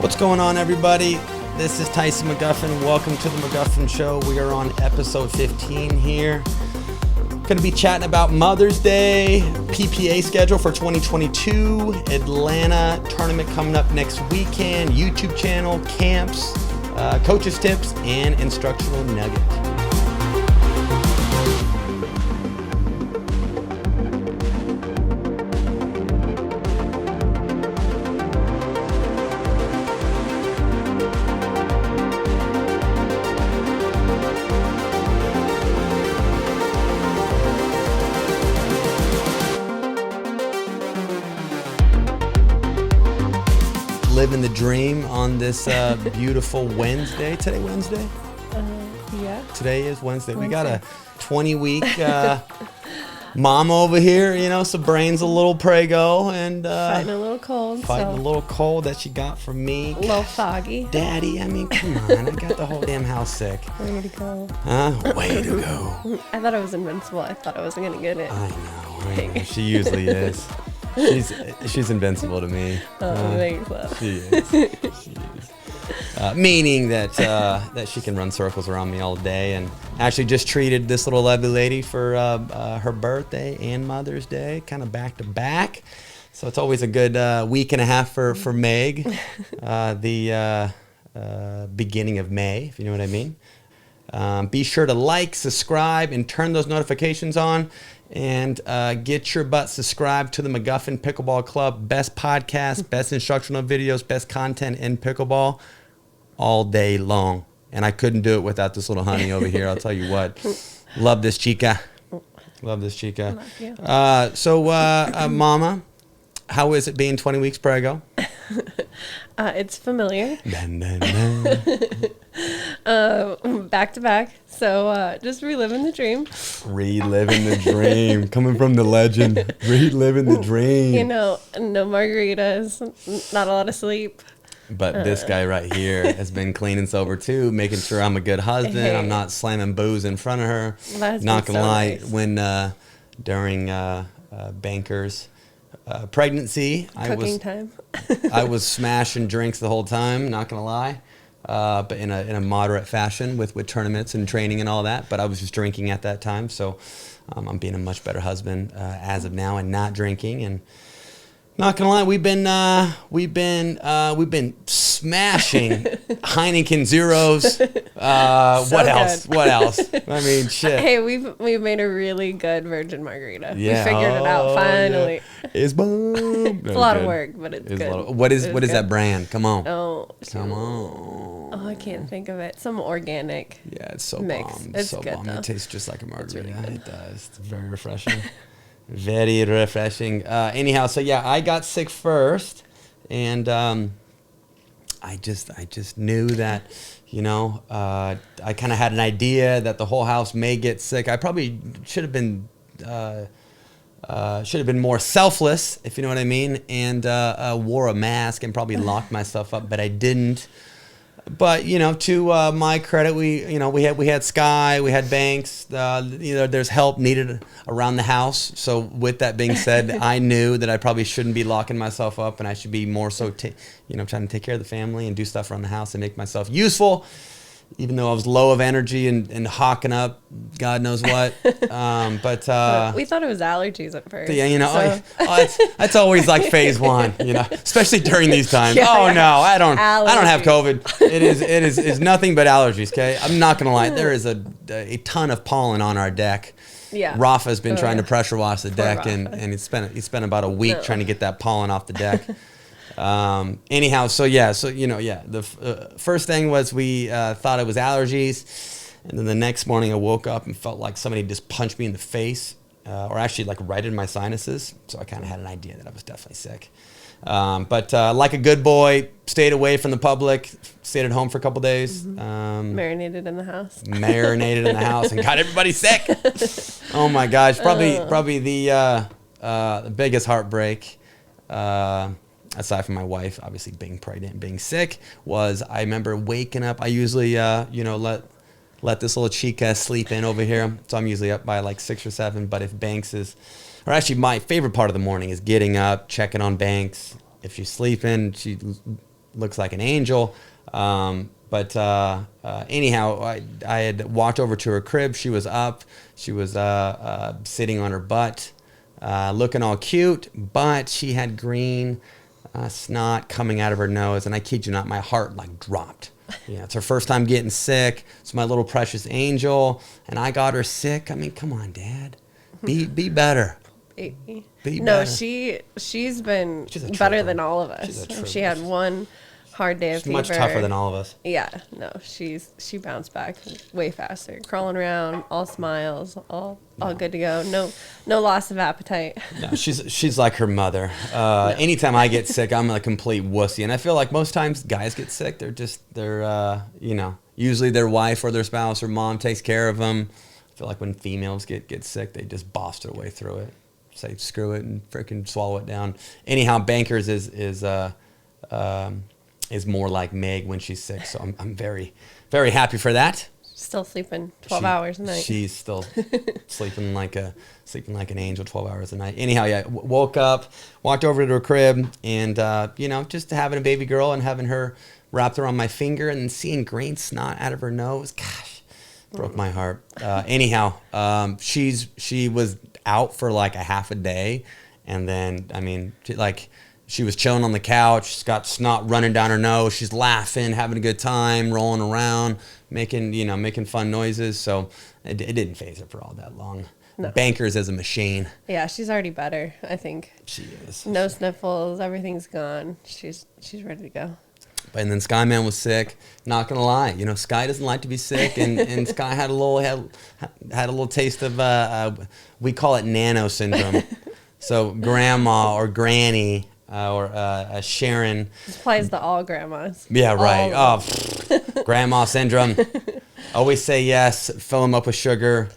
What's going on, everybody? This is Tyson McGuffin. Welcome to the McGuffin Show. We are on episode 15 here. Going to be chatting about Mother's Day, PPA schedule for 2022, Atlanta tournament coming up next weekend, YouTube channel, camps, coaches tips, and Instructional Nugget. Living the dream on this beautiful Wednesday. Today Wednesday? Yeah. Today is Wednesday. We got a 20-week mom over here, you know, so brain's a little prego and Fighting a little cold. a little cold that she got from me. A little foggy. Daddy, I mean, come on. I got the whole damn house sick. Way to go. Way to go. I thought I was invincible. I thought I wasn't going to get it. I know. She usually is. She's invincible to me. Thanks, love. She is. Meaning that she can run circles around me all day, and actually just treated this little lovely lady for her birthday and Mother's Day, kind of back to back. So it's always a good week and a half for Meg, the beginning of May, if you know what I mean. Be sure to like, subscribe, and turn those notifications on. And get your butt subscribed to the McGuffin Pickleball Club. Best podcast, best instructional videos, best content in pickleball all day long. And I couldn't do it without this little honey over here. I'll tell you what. Love this chica. Love this chica. Mama, how is it being 20 weeks prego? It's familiar. Dun, dun, dun. Back to back. So just reliving the dream. Reliving the dream. Coming from the legend. Reliving the dream. You know, no margaritas, not a lot of sleep. But this guy right here has been clean and sober too, making sure I'm a good husband. Hey. I'm not slamming booze in front of her. That's Not gonna lie, nice. when during Banker's pregnancy, Time. I was smashing drinks the whole time. Not gonna lie, but in a moderate fashion with tournaments and training and all that. But I was just drinking at that time, so I'm being a much better husband as of now and not drinking. And not gonna lie, we've been smashing Heineken Zeros. What else? good. What else? I mean, shit. Hey, we've made a really good virgin margarita. Yeah. We figured it out finally. Yeah. It's bomb. It's a lot of work, but it's good. What is It was that good. brand? Come on. Oh, Come on. Oh, I can't think of it. Some organic. Yeah, it's so Mix. bomb. It's so good, bomb. though. It tastes just like a margarita. really good. It does. It's very refreshing. Very refreshing. Anyhow, so yeah, I got sick first, and I just knew that, you know, I kind of had an idea that the whole house may get sick. I probably should have been more selfless, if you know what I mean, and wore a mask and probably locked myself up, but I didn't. But you know, to my credit, we had Sky, we had Banks. There's help needed around the house. So with that being said, I knew that I probably shouldn't be locking myself up, and I should be more so, trying to take care of the family and do stuff around the house and make myself useful. Even though I was low of energy and hawking up, God knows what. But We thought it was allergies at first. yeah, you know, so. that's always like phase one, you know, especially during these times. Yeah, oh yeah. no, I don't have Allergies. COVID. It's nothing but allergies. Okay, I'm not gonna lie. There is a ton of pollen on our deck. Yeah. Rafa's been trying to yeah. pressure wash the deck, Rafa. and he spent about a week No. trying to get that pollen off the deck. Anyhow, the first thing was we thought it was allergies, and then the next morning I woke up and felt like somebody just punched me in the face, or actually like right in my sinuses. So I kind of had an idea that I was definitely sick. But like a good boy, stayed away from the public, stayed at home for a couple days. Marinated in the house. Marinated in the house and got everybody sick. Oh my gosh, probably the biggest heartbreak. Aside from my wife, obviously being pregnant and being sick, was I remember waking up. I usually, let this little chica sleep in over here. So I'm usually up by like 6 or 7. But if Banks is, or actually my favorite part of the morning is getting up, checking on Banks. If she's sleeping, she looks like an angel. But anyhow, I had walked over to her crib. She was up. She was sitting on her butt, looking all cute, but she had green snot coming out of her nose. And I kid you not, my heart like dropped. Yeah, it's her first time getting sick. It's my little precious angel, and I got her sick. I mean, come on, Dad, be better. Be No, better. she's been She's a better trooper. than all of She's a us. trooper. She had one hard day of She's fever. much tougher than all of us. Yeah, no, she bounced back way faster. Crawling around, all smiles, all good to go. No loss of appetite. No, she's like her mother. Anytime I get sick, I'm a complete wussy, and I feel like most times guys get sick, they're usually their wife or their spouse or mom takes care of them. I feel like when females get sick, they just boss their way through it, say screw it and freaking swallow it down. Anyhow, Bankers is more like Meg when she's sick, so I'm very, very happy for that. Still sleeping 12 hours a night. She's still sleeping like an angel 12 hours a night. Anyhow, yeah, woke up, walked over to her crib, and just having a baby girl and having her wrapped around my finger and then seeing green snot out of her nose. Gosh, broke my heart. Anyhow, she was out for like a half a day, and then she was chilling on the couch. She's got snot running down her nose. She's laughing, having a good time, rolling around, making fun noises. So it didn't faze her for all that long. No. Bankers is a machine. Yeah, she's already better, I think. She is. No sniffles, everything's gone. She's ready to go. And then Skyman was sick. Not gonna lie, Sky doesn't like to be sick, and Sky had a little taste of we call it nano syndrome. So grandma or granny. Or Sharon. This applies to all grandmas. Yeah, right. Grandma syndrome. Always say yes. Fill them up with sugar.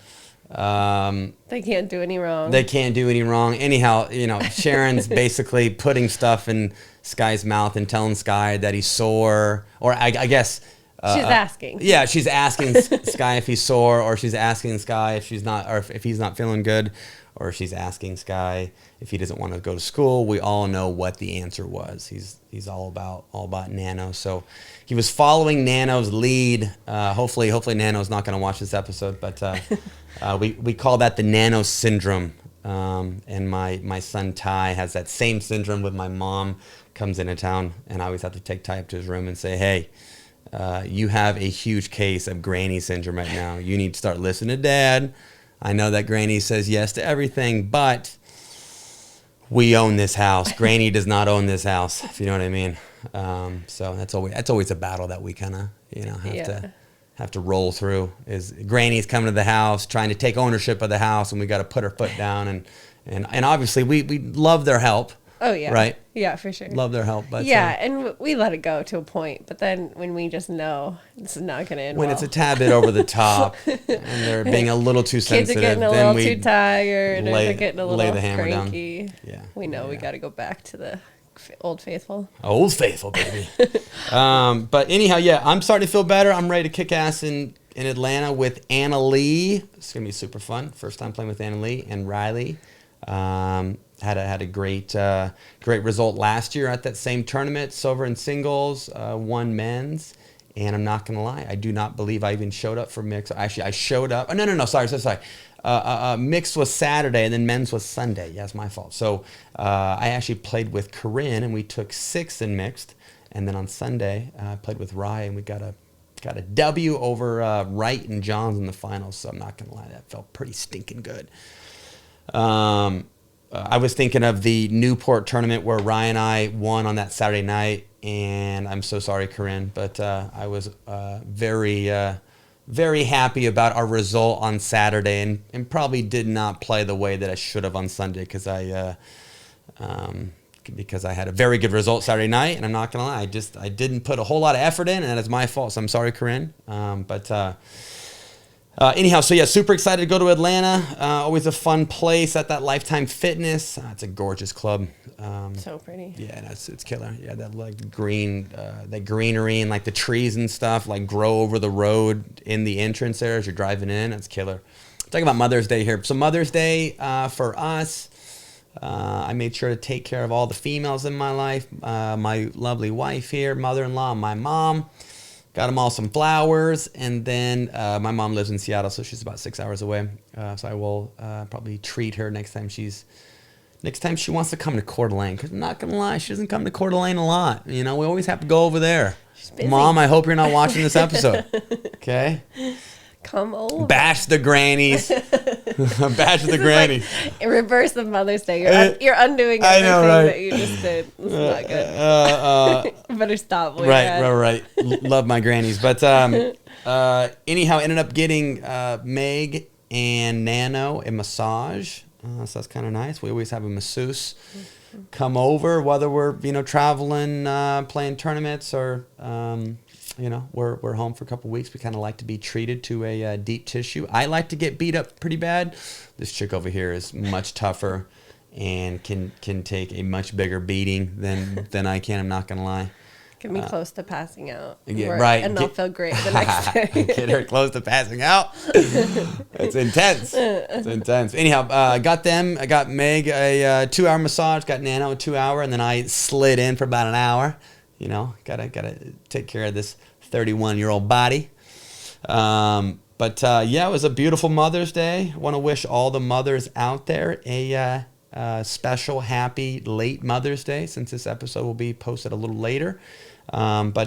They can't do any wrong. They can't do any wrong. Anyhow, Sharon's basically putting stuff in Sky's mouth and telling Sky that he's sore. Or I guess... she's asking. Yeah, she's asking Sky if he's sore, or she's asking Sky if she's not, or if he's not feeling good, or she's asking Sky if he doesn't want to go to school. We all know what the answer was. He's all about Nano. So he was following Nano's lead. Hopefully Nano's not going to watch this episode, but we call that the Nano syndrome. And my son Ty has that same syndrome. With my mom comes into town, and I always have to take Ty up to his room and say, hey, you have a huge case of granny syndrome right now. You need to start listening to Dad. I know that Granny says yes to everything, but we own this house. Granny does not own this house, if you know what I mean. So that's always a battle that we kind of have to roll through. Is Granny's coming to the house, trying to take ownership of the house, and we got to put her foot down. And obviously we love their help. Oh, yeah. Right? Yeah, for sure. Love their help. But yeah, and we let it go to a point. But then when we just know this is not going to end when well. it's a tad bit over the top and they're being a little too sensitive, Kids are getting a then little we too tired, or they're getting a little lay the hammer cranky. down. Yeah. We know we got to go back to the old faithful. Old faithful, baby. But anyhow, yeah, I'm starting to feel better. I'm ready to kick ass in Atlanta with Anna Lee. It's going to be super fun. First time playing with Anna Lee and Riley. Had a great result last year at that same tournament, silver in singles, won men's, and I'm not gonna lie, I do not believe I even showed up for mixed. Actually, I showed up. Oh, no, sorry. Mixed was Saturday, and then men's was Sunday. Yeah, it's my fault. So I actually played with Corinne, and we took 6th in mixed, and then on Sunday I played with Rye, and we got a W over Wright and Johns in the finals. So I'm not gonna lie, that felt pretty stinking good. I was thinking of the Newport tournament where Ryan and I won on that Saturday night, and I'm so sorry, Corinne, but I was very, very happy about our result on Saturday, and probably did not play the way that I should have on Sunday because I had a very good result Saturday night, and I'm not gonna lie, I didn't put a whole lot of effort in, and that is my fault. So I'm sorry, Corinne. Anyhow, so yeah, super excited to go to Atlanta. Always a fun place at that Lifetime Fitness. It's a gorgeous club. So pretty. Yeah, it's killer. Yeah, that like green, that greenery and like the trees and stuff like grow over the road in the entrance there as you're driving in. It's killer. Talking about Mother's Day here. So Mother's Day for us, I made sure to take care of all the females in my life. My lovely wife here, mother-in-law, my mom. Got them all some flowers. And then my mom lives in Seattle, so she's about 6 hours away. So I will probably treat her next time she wants to come to Coeur d'Alene. Because I'm not going to lie, she doesn't come to Coeur d'Alene a lot. You know, we always have to go over there. Mom, I hope you're not watching this episode. Okay? Come over. Bash the grannies. Bash the grannies. Like, reverse of Mother's Day. You're undoing everything that you just did. It's not good. Better stop. Right. Love my grannies. But anyhow, ended up getting Meg and Nano a massage. So that's kind of nice. We always have a masseuse come over, whether we're traveling, playing tournaments, or we're home for a couple weeks. We kind of like to be treated to a deep tissue. I like to get beat up pretty bad. This chick over here is much tougher and can take a much bigger beating than I can. I'm not gonna lie. Get me close to passing out. Right. And I'll feel great the next day. Get her close to passing out. It's intense. Anyhow, I got Meg a 2-hour massage, got Nano a 2-hour, and then I slid in for about an hour. Gotta take care of this 31-year-old body. But it was a beautiful Mother's Day. I want to wish all the mothers out there a special, happy, late Mother's Day, since this episode will be posted a little later. Love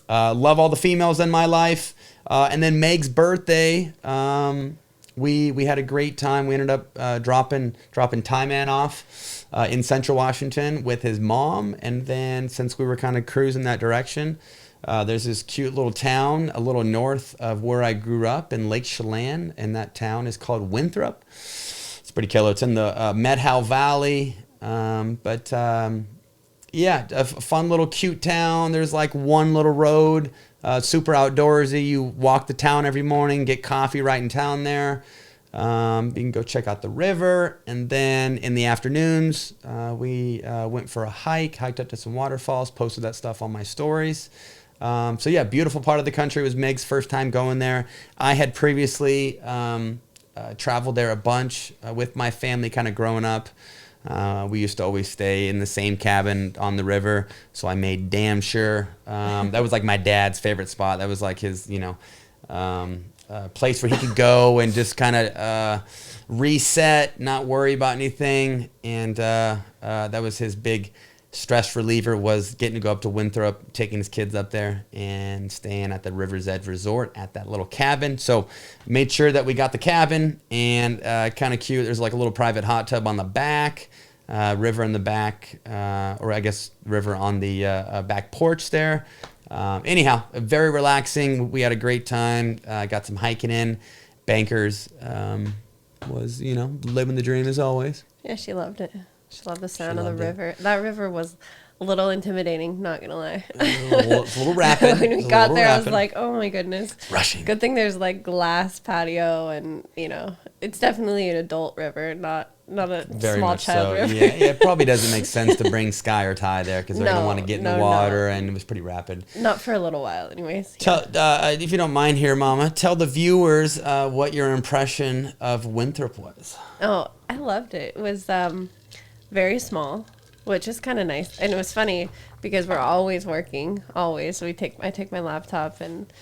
all the females in my life. And then Meg's birthday, we had a great time. We ended up dropping Ty-Man off in Central Washington with his mom. And then since we were kind of cruising that direction, there's this cute little town a little north of where I grew up in Lake Chelan, and that town is called Winthrop. It's pretty killer. It's in the Medhow Valley. A fun little cute town. There's like one little road, super outdoorsy. You walk the town every morning, get coffee right in town there. You can go check out the river. And then in the afternoons, we went for a hiked up to some waterfalls, posted that stuff on my stories. Beautiful part of the country. It was Meg's first time going there. I had previously traveled there a bunch with my family kind of growing up. We used to always stay in the same cabin on the river, so I made damn sure. That was like my dad's favorite spot. That was like his, place where he could go and just kind of reset, not worry about anything. And that was his big stress reliever, was getting to go up to Winthrop, taking his kids up there and staying at the River's Edge Resort at that little cabin. So made sure that we got the cabin, and kind of cute. There's like a little private hot tub on the back, river in the back, or I guess river on the back porch there. Very relaxing. We had a great time. Got some hiking in. Bankers was, living the dream as always. Yeah, she loved it. She loved the sound of the river. That river was a little intimidating, not gonna lie. It's a little rapid. When we got there, I was like, oh my goodness. Rushing. Good thing there's like glass patio, and it's definitely an adult river, not a Very small much child so. river. Yeah, it probably doesn't make sense to bring Sky or Ty there because they're going to want to get in the water, and it was pretty rapid. Not for a little while, anyways. Tell, if you don't mind here, Mama, tell the viewers what your impression of Winthrop was. Oh, I loved it. It was very small, which is kind of nice. And it was funny because we're always working, always. So I take my laptop and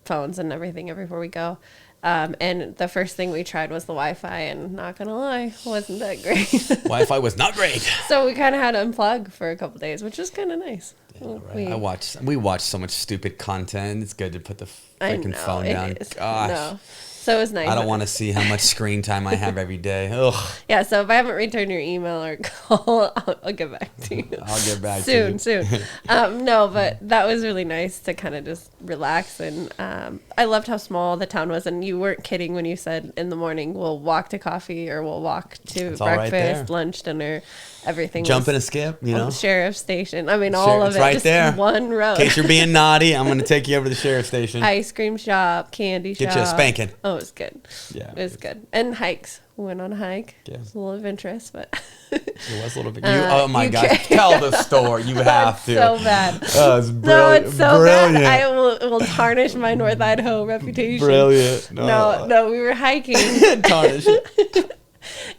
phones and everything everywhere we go. And the first thing we tried was the Wi-Fi, and not gonna lie, wasn't that great. Wi-Fi was not great. So we kind of had to unplug for a couple days, which was kind of nice. Yeah, right. We watch so much stupid content. It's good to put the freaking phone down. Gosh. No. So it was nice. I don't want to see how much screen time I have every day. Ugh. Yeah, so if I haven't returned your email or call, I'll get back to you. I'll get back to you. Soon. No, but that was really nice to kind of just relax. And I loved how small the town was. And you weren't kidding when you said in the morning, we'll walk to coffee or we'll walk to breakfast, lunch, dinner, everything. Jump and a skip, The sheriff's station. I mean, all of it. Right just there. One road. In case you're being naughty, I'm going to take you over to the sheriff's station. Ice cream shop, candy shop. Get you a spanking. Oh, it was good. Yeah. It was good. And hikes. We went on a hike. Yeah. It was a little adventurous, but it was a little bit. Oh my gosh! Tell the story. You have to. So bad. Oh, it's brilliant. No, it's so bad. I will tarnish my North Idaho reputation. Brilliant. No, we were hiking. Tarnish.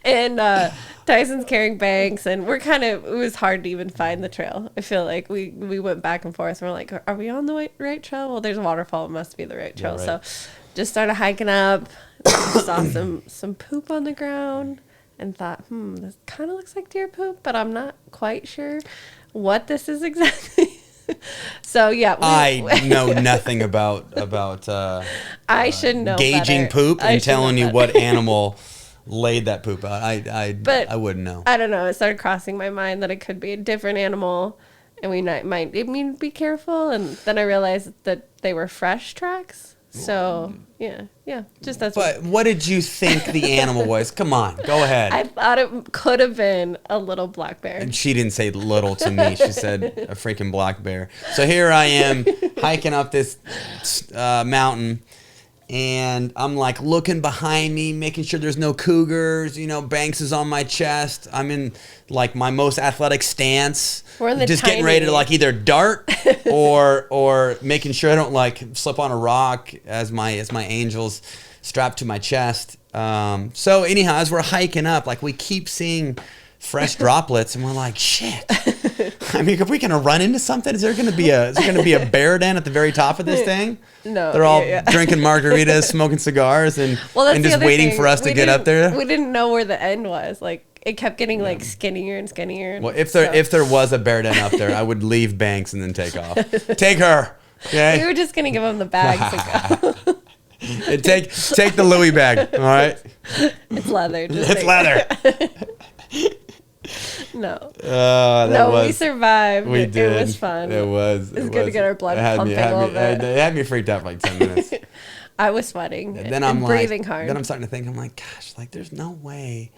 And Tyson's carrying Banks, and it was hard to even find the trail. I feel like we went back and forth. And we're like, are we on the right trail? Well, there's a waterfall. It must be the right trail. Yeah, right. So just started hiking up. Saw some poop on the ground and thought, this kind of looks like deer poop, but I'm not quite sure what this is exactly. So yeah, I know nothing about I should know gauging better. poop I and should know telling you better. what animal laid that poop out. I wouldn't know. I don't know. It started crossing my mind that it could be a different animal, and we might be careful. And then I realized that they were fresh tracks. So yeah, just that's. But what did you think the animal was? Come on, go ahead. I thought it could have been a little black bear. And she didn't say little to me. She said a freaking black bear. So here I am hiking up this mountain, and I'm like looking behind me, making sure there's no cougars. You know, Banks is on my chest. I'm in like my most athletic stance. We're in the just getting ready to like either dart or making sure I don't like slip on a rock as my angel's strapped to my chest. So anyhow, as we're hiking up, like we keep seeing fresh droplets, and we're like, shit. I mean, if we gonna run into something, is there gonna be a bear den at the very top of this thing? No, they're all drinking margaritas, smoking cigars, and just waiting for us to get up there. We didn't know where the end was. Like it kept getting like skinnier and skinnier. Well, if there was a bear den up there, I would leave Banks and then take off. Take her. Okay. We were just gonna give him the bags to go. And take the Louis bag. All right. It's leather. It's leather. No. We survived. We did. It was fun. It was. It was good to get our blood pumping a little bit. It had me freaked out for like 10 minutes. I was sweating. And then I'm like, breathing hard. Then I'm starting to think, I'm like, gosh, like there's no way.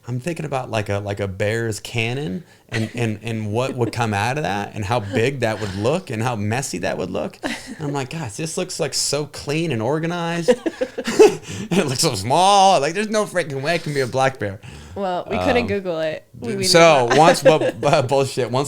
I'm thinking about like a bear's cannon and what would come out of that and how big that would look and how messy that would look. And I'm like, gosh, this looks like so clean and organized. And it looks so small. Like there's no freaking way it can be a black bear. Well, we couldn't Google it. Bullshit. Once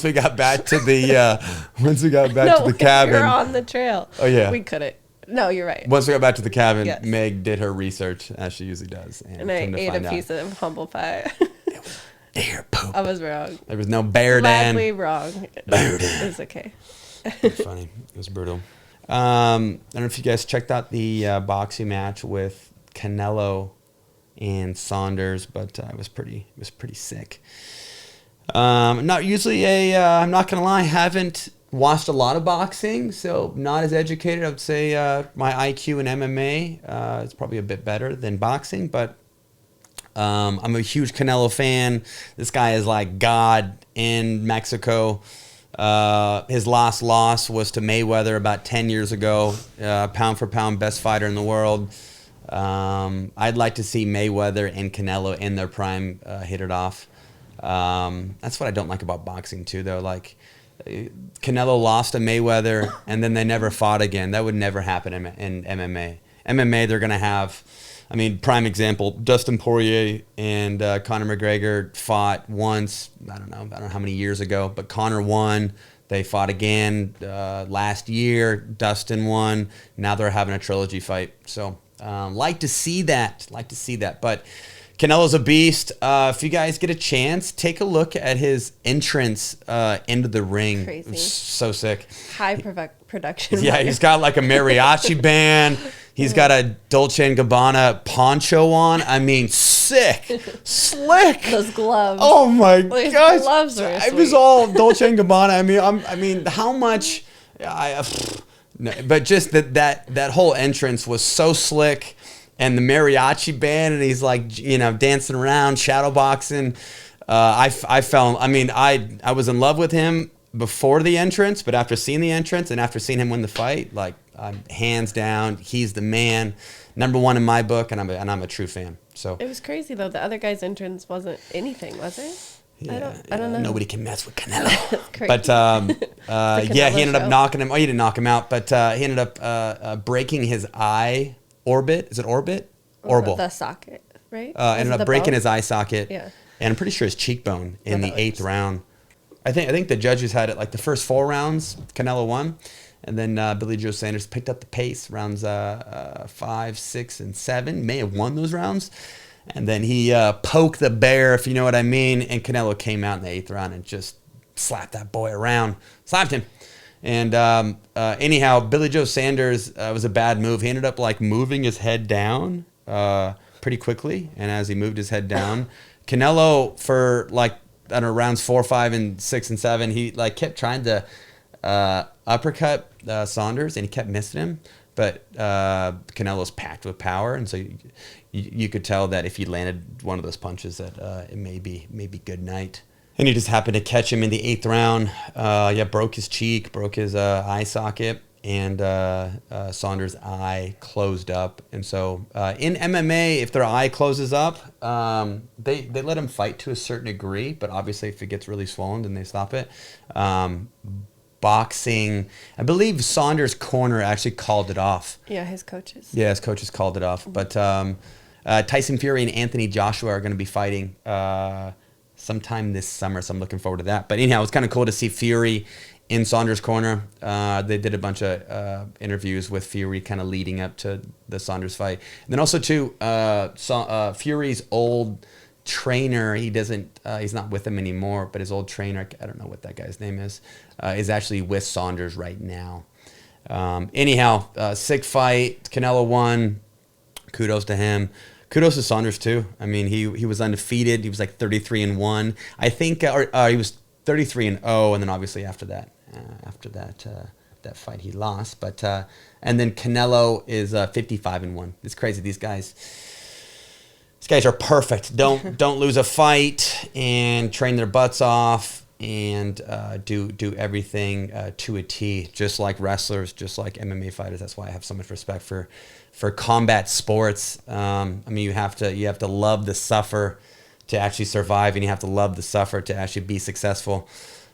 we got back to the cabin. We were on the trail. Oh yeah. We couldn't. No, you're right. Once we got back to the cabin, Yes. Meg did her research as she usually does, and I ate a piece of humble pie. It was bear poop. I was wrong. There was no bear den. Badly wrong. Bear den. It was okay. It was funny. It was brutal. I don't know if you guys checked out the boxing match with Canelo and Saunders, but it was pretty sick. Not usually I'm not gonna lie, haven't watched a lot of boxing, so not as educated. I would say my IQ in MMA is probably a bit better than boxing, but I'm a huge Canelo fan. This guy is like God in Mexico. His last loss was to Mayweather about 10 years ago. Pound for pound, best fighter in the world. I'd like to see Mayweather and Canelo in their prime hit it off. That's what I don't like about boxing too, though. Like Canelo lost to Mayweather and then they never fought again. That would never happen in MMA. MMA, they're gonna have. I mean, prime example: Dustin Poirier and Conor McGregor fought once. I don't know how many years ago, but Conor won. They fought again last year. Dustin won. Now they're having a trilogy fight. So like to see that. But Canelo's a beast. If you guys get a chance, take a look at his entrance into the ring. Crazy. It was so sick. High production. Yeah, he's got like a mariachi band. He's got a Dolce & Gabbana poncho on. I mean, sick. Slick. Those gloves. Oh my Those gosh. gloves were It was sweet. all Dolce & Gabbana. I mean, how much no, but just that whole entrance was so slick, and the mariachi band, and he's like, dancing around, shadow boxing. I was in love with him before the entrance, but after seeing the entrance and after seeing him win the fight, like hands down, he's the man, number one in my book, and I'm a true fan. So It was crazy though. The other guy's entrance wasn't anything, was it? I don't know. Nobody can mess with Canelo. Crazy. But he ended up show. knocking him. Oh, he didn't knock him out, but he ended up breaking his eye orbit. Is it orbit? Orbital. The socket, right? Ended up breaking his eye socket. Yeah. And I'm pretty sure his cheekbone in the that 8th round. I think the judges had it like the first 4 rounds, Canelo won. And then Billy Joe Sanders picked up the pace, rounds 5, 6, and 7. May have won those rounds. And then he poked the bear, if you know what I mean. And Canelo came out in the 8th round and just slapped that boy around. Slapped him. And anyhow, Billy Joe Sanders was a bad move. He ended up like moving his head down pretty quickly. And as he moved his head down, Canelo for like, I don't know, rounds 4, 5, and 6 and 7, he like kept trying to uppercut Saunders, and he kept missing him. But Canelo's packed with power, and so you could tell that if he landed one of those punches, that it may be good night. And he just happened to catch him in the 8th round. Broke his cheek, broke his eye socket, and Saunders' eye closed up. And so in MMA, if their eye closes up, they let him fight to a certain degree, but obviously if it gets really swollen, then they stop it. Boxing, I believe Saunders' corner actually called it off. Yeah, his coaches. Yeah, his coaches called it off. But Tyson Fury and Anthony Joshua are going to be fighting sometime this summer, so I'm looking forward to that. But anyhow, it's kind of cool to see Fury in Saunders' corner. They did a bunch of interviews with Fury kind of leading up to the Saunders fight. And then also, too, Fury's old trainer, he's not with him anymore, but his old trainer, I don't know what that guy's name is actually with Saunders right now. Anyhow, sick fight. Canelo won. Kudos to him. Kudos to Saunders too. I mean, he was undefeated. He was like 33-1. I think, he was 33-0, and then obviously after that fight he lost. But and then Canelo is 55-1. It's crazy. These guys are perfect. Don't lose a fight and train their butts off and do everything to a T, just like wrestlers, just like MMA fighters. That's why I have so much respect for combat sports. I mean, you have to love the suffer to actually survive, and you have to love the suffer to actually be successful.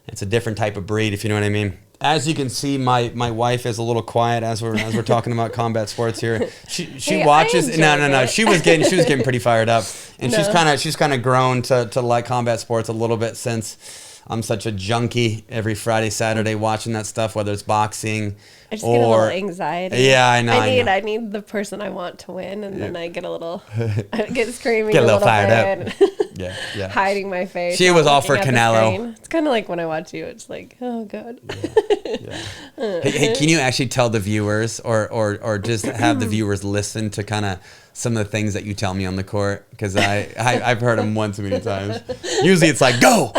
It's a different type of breed, if you know what I mean. As you can see, my wife is a little quiet as we're talking about combat sports here. She watches. No. She was getting pretty fired up, and she's kind of grown to like combat sports a little bit since I'm such a junkie every Friday, Saturday watching that stuff, whether it's boxing. I just get a little anxiety. Yeah, I know. I need the person I want to win, and then I get I get screaming, get a little fired bit, up. Yeah. hiding my face. She was all for Canelo. It's kind of like when I watch you. It's like, oh god. Yeah. Hey, can you actually tell the viewers, or just have the viewers listen to kind of some of the things that you tell me on the court? Because I've heard them one too many times. Usually it's like, go.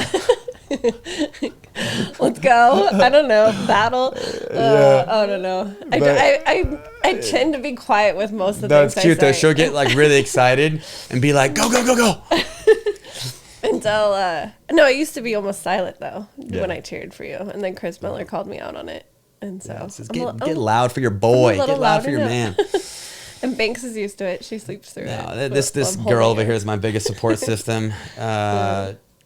Let's go. I don't know. Battle. I don't know. I tend to be quiet with most of the things I say. That's cute though. She'll get like really excited and be like, go. Until no, I used to be almost silent though when I cheered for you, and then Chris Miller called me out on it, and so get loud for your boy. Get loud for your man. And Banks is used to it. She sleeps through it. This girl over here is my biggest support system.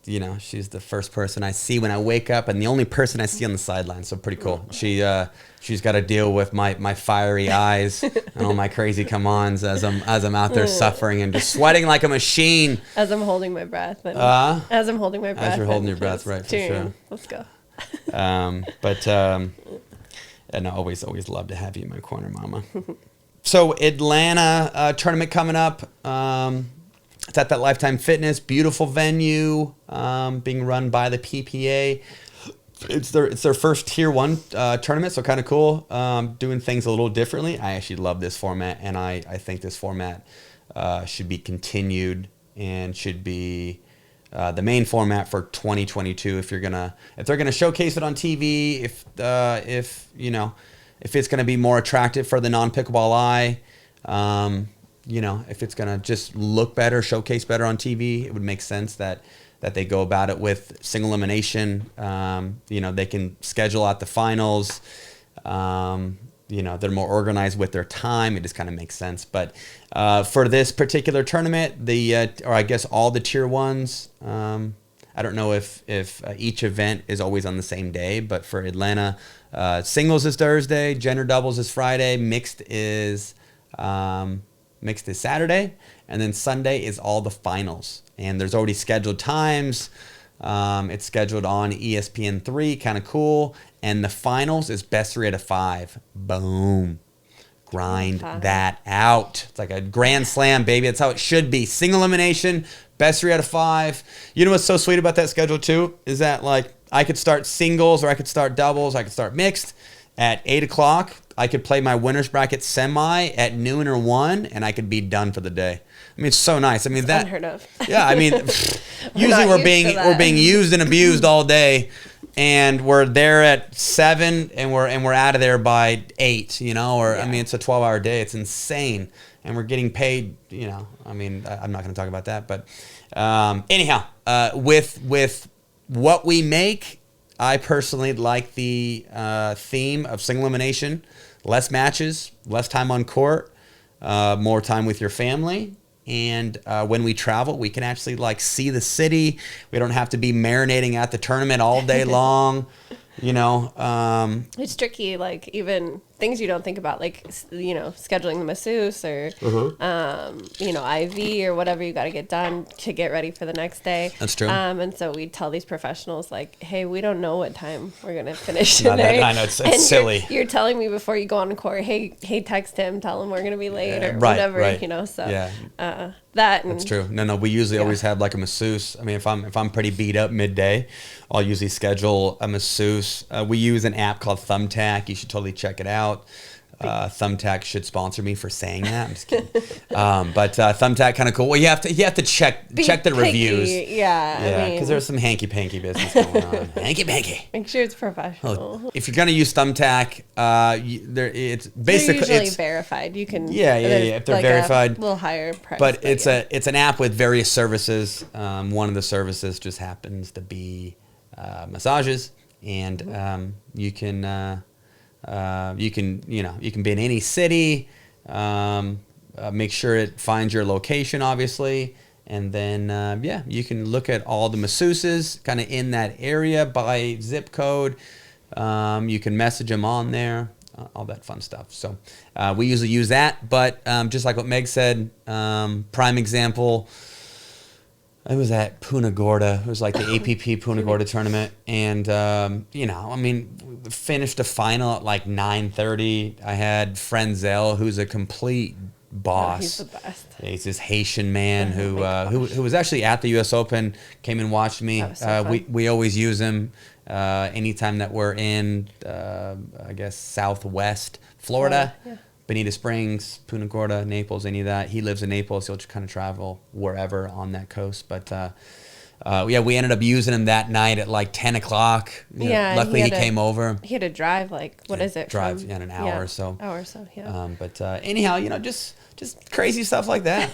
You know, she's the first person I see when I wake up, and the only person I see on the sideline. So pretty cool. She's got to deal with my fiery eyes and all my crazy come-ons as I'm out there suffering and just sweating like a machine. As I'm holding my breath. As I'm holding my breath. As you're holding your breath, right? For sure. Let's go. And I always love to have you in my corner, Mama. So Atlanta tournament coming up. It's at that Lifetime Fitness, beautiful venue, being run by the PPA. It's their first Tier 1 tournament, so kind of cool. Doing things a little differently. I actually love this format, and I think this format should be continued and should be the main format for 2022. If they're gonna showcase it on TV, if it's gonna be more attractive for the non-pickleball eye. If it's going to just look better, showcase better on TV, it would make sense that they go about it with single elimination. They can schedule out the finals. They're more organized with their time. It just kind of makes sense. But for this particular tournament, or I guess all the Tier 1s, I don't know if each event is always on the same day, but for Atlanta, singles is Thursday, gender doubles is Friday, mixed is Saturday, and then Sunday is all the finals. And there's already scheduled times. It's scheduled on ESPN3, kind of cool. And the finals is best 3 out of 5. Boom. grind Fun. that out. It's like a grand slam, baby. That's how it should be. Single elimination, best 3 out of 5. You know what's so sweet about that schedule too is that like I could start singles or I could start doubles. I could start mixed at 8 o'clock. I could play my winner's bracket semi at noon or 1, and I could be done for the day. I mean, it's so nice. I mean, that unheard of. Yeah, I mean, usually we're being used and abused all day, and we're there at 7, and we're out of there by 8. You know, or I mean, it's a 12-hour day. It's insane, and we're getting paid. You know, I mean, I'm not going to talk about that, but anyhow, with what we make, I personally like the theme of single elimination, less matches, less time on court, more time with your family. And when we travel, we can actually like see the city. We don't have to be marinating at the tournament all day long. You know, it's tricky, like even things you don't think about, like, you know, scheduling the masseuse or, you know, IV or whatever you got to get done to get ready for the next day. That's true. And so we tell these professionals, like, hey, we don't know what time we're going to finish today. I know, it's silly. You're telling me before you go on the court, hey, text him, tell him we're going to be late or right, whatever, right. you know, so Yeah. that's true. No, we usually always have like a masseuse. I mean, if I'm pretty beat up midday, I'll usually schedule a masseuse. We use an app called Thumbtack. You should totally check it out. Thumbtack should sponsor me for saying that. I'm just kidding. But Thumbtack kind of cool. Well, you have to check the reviews. Yeah, because there's some hanky panky business going on. Hanky panky. Make sure it's professional. Oh, if you're gonna use Thumbtack, it's basically they're usually verified. You can If they're like verified, a little higher price. But it's an app with various services. One of the services just happens to be massages, and you can be in any city. Make sure it finds your location, obviously, and then you can look at all the masseuses kind of in that area by zip code. You can message them on there, all that fun stuff. So we usually use that, but just like what Meg said, prime example. I was at Punta Gorda. It was like the APP Punta Gorda tournament. And, I mean, we finished the final at like 9:30. I had Frenzel, who's a complete boss. He's the best. Yeah, he's this Haitian man who was actually at the U.S. Open, came and watched me. That was so fun. We always use him anytime that we're in, I guess, Southwest Florida. Yeah. Bonita Springs, Punta Gorda, Naples, any of that. He lives in Naples. He'll just kind of travel wherever on that coast. But, we ended up using him that night at like 10 o'clock. Luckily, he came over. He had to drive, like, what is it? Drive an hour or so. Yeah. Anyhow, just crazy stuff like that.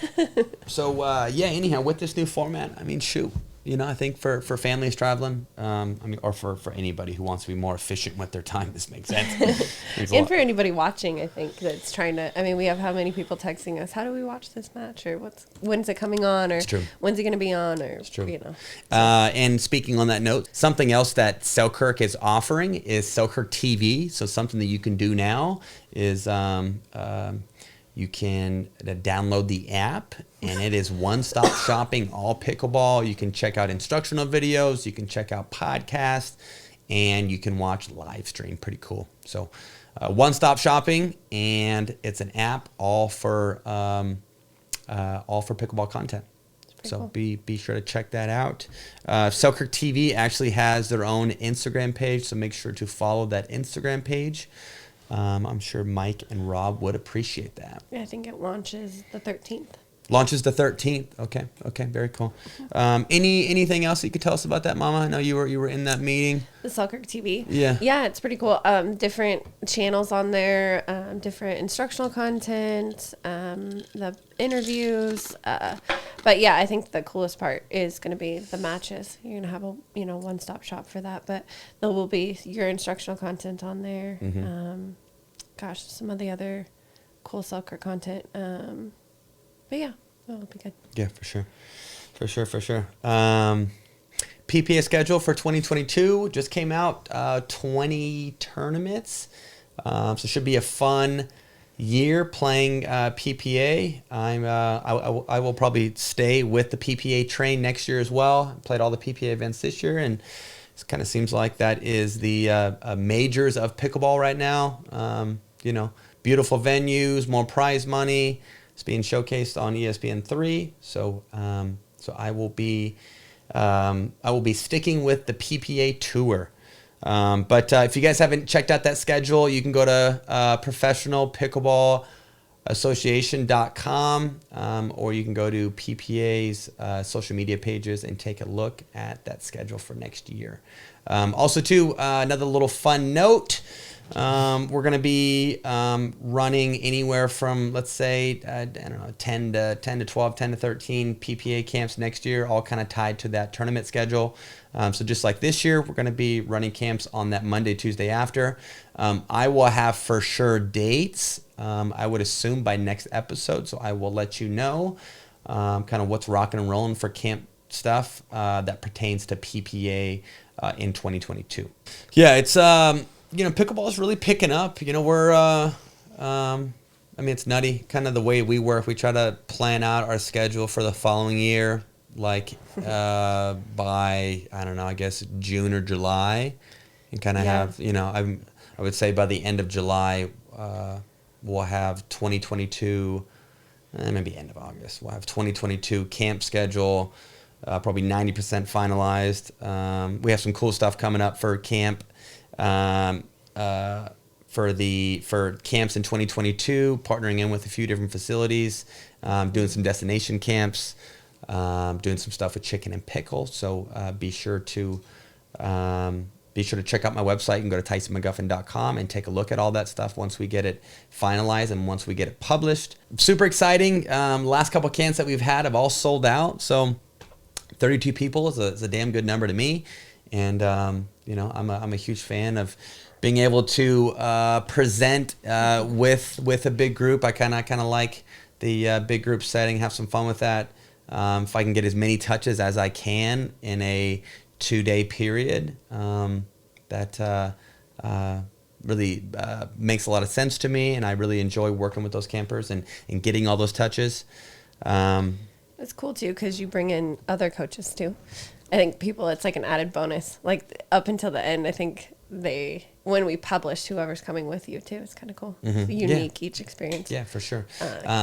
So, anyhow, with this new format, I mean, shoot. I think for families traveling, or for anybody who wants to be more efficient with their time, this makes sense. And for anybody watching, I think that's trying to. I mean, we have how many people texting us? How do we watch this match? Or when's it coming on? Or when's it going to be on? Or it's true. So. And speaking on that note, something else that Selkirk is offering is Selkirk TV. So something that you can do now is you can download the app, and it is one-stop shopping, all pickleball. You can check out instructional videos, you can check out podcasts, and you can watch live stream. Pretty cool. So one-stop shopping, and it's an app all for pickleball content. So cool. be sure to check that out. Selkirk TV actually has their own Instagram page, so make sure to follow that Instagram page. I'm sure Mike and Rob would appreciate that. Yeah, I think it launches the 13th. Launches the 13th. Okay, very cool. Anything else that you could tell us about that, Mama? I know you were in that meeting. The Selkirk TV. Yeah, it's pretty cool. Different channels on there, different instructional content, the interviews. But yeah, I think the coolest part is going to be the matches. You're going to have a one-stop shop for that. But there will be your instructional content on there. Mm-hmm. Some of the other cool Selkirk content. But yeah, it'll be good. Yeah, for sure. PPA schedule for 2022 just came out. 20 tournaments. So it should be a fun year playing PPA. I will probably stay with the PPA train next year as well. I played all the PPA events this year, and it kind of seems like that is the majors of pickleball right now. beautiful venues, more prize money. It's being showcased on ESPN3. So I will be sticking with the PPA tour. But if you guys haven't checked out that schedule, you can go to Professional Pickleball Association.com, or you can go to PPA's social media pages and take a look at that schedule for next year. Also, too, another little fun note. We're going to be running anywhere from, let's say, 10 to 12, 10 to 13 PPA camps next year, all kind of tied to that tournament schedule. So just like this year, we're going to be running camps on that Monday, Tuesday after. I will have for sure dates, I would assume by next episode. So I will let you know kind of what's rocking and rolling for camp stuff that pertains to PPA in 2022. Yeah, it's... pickleball is really picking up. It's nutty, kind of the way we work. We try to plan out our schedule for the following year, like by, I don't know, I guess June or July, and kind of have, I would say by the end of July, we'll have 2022, maybe end of August, we'll have 2022 camp schedule, probably 90% finalized. We have some cool stuff coming up for camp. For camps in 2022, partnering in with a few different facilities, doing some destination camps, doing some stuff with chicken and pickle. So be sure to check out my website. You can go to TysonMcGuffin.com and take a look at all that stuff once we get it finalized and once we get it published. Super exciting. Last couple of camps that we've had have all sold out. So 32 people is a damn good number to me. And I'm a huge fan of being able to present with a big group. I kind of like the big group setting, have some fun with that. If I can get as many touches as I can in a 2-day period, that really makes a lot of sense to me, and I really enjoy working with those campers and getting all those touches. It's cool too because you bring in other coaches too. I think it's like an added bonus. Like up until the end, I think when we publish, whoever's coming with you too, it's kind of cool. Mm-hmm. Unique each experience. Yeah, for sure.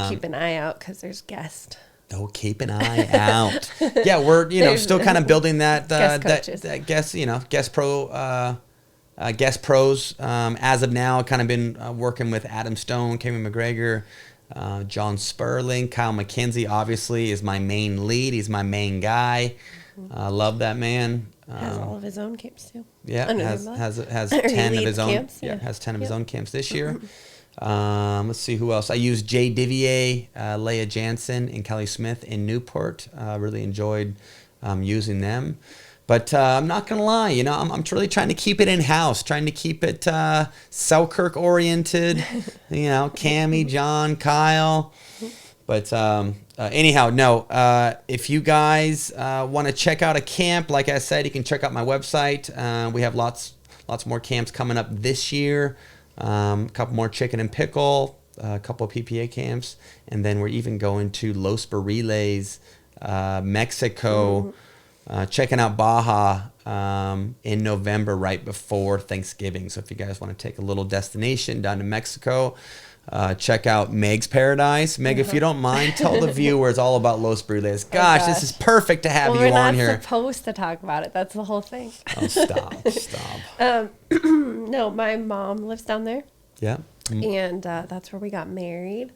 Keep an eye out because there's guests. Oh, keep an eye out. Yeah, we're still kind of building that guest pros. As of now, kind of been working with Adam Stone, Kevin McGregor, John Sperling, Kyle McKenzie. Obviously, is my main lead. He's my main guy. I love that man. Has all of his own camps too. Yeah, has 10 of his own. Camps, yeah, has 10 of his own camps this year. Let's see who else. I used Jay Divier, Leah Jansen, and Kelly Smith in Newport. Really enjoyed using them. But I'm not gonna lie, I'm really trying to keep it in house, trying to keep it Selkirk oriented. Cammie, John, Kyle. But anyhow, no. If you guys want to check out a camp, like I said, you can check out my website. We have lots more camps coming up this year. A couple more chicken and pickle, a couple of PPA camps, and then we're even going to Los Barriles, Mexico, checking out Baja in November right before Thanksgiving. So if you guys want to take a little destination down to Mexico, check out Meg's Paradise. Meg, if you don't mind, tell the viewers all about Los Barriles. Gosh, this is perfect to have you on here. We're not supposed to talk about it. That's the whole thing. Oh, stop. No, my mom lives down there. Yeah. And that's where we got married.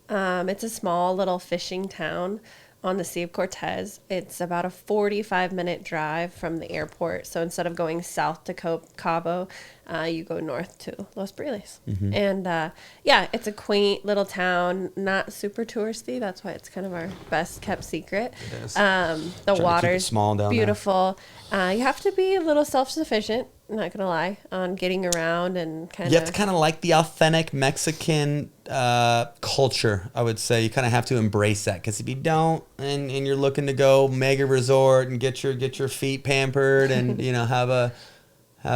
It's a small little fishing town on the Sea of Cortez. It's about a 45-minute drive from the airport. So instead of going south to Cabo, you go north to Los Barriles. Mm-hmm. And it's a quaint little town, not super touristy. That's why it's kind of our best kept secret. It is. The water's small down beautiful. You have to be a little self-sufficient, not gonna lie, on getting around and kind of. You have to kind of like the authentic Mexican culture, I would say. You kind of have to embrace that, because if you don't, and you're looking to go mega resort and get your feet pampered and have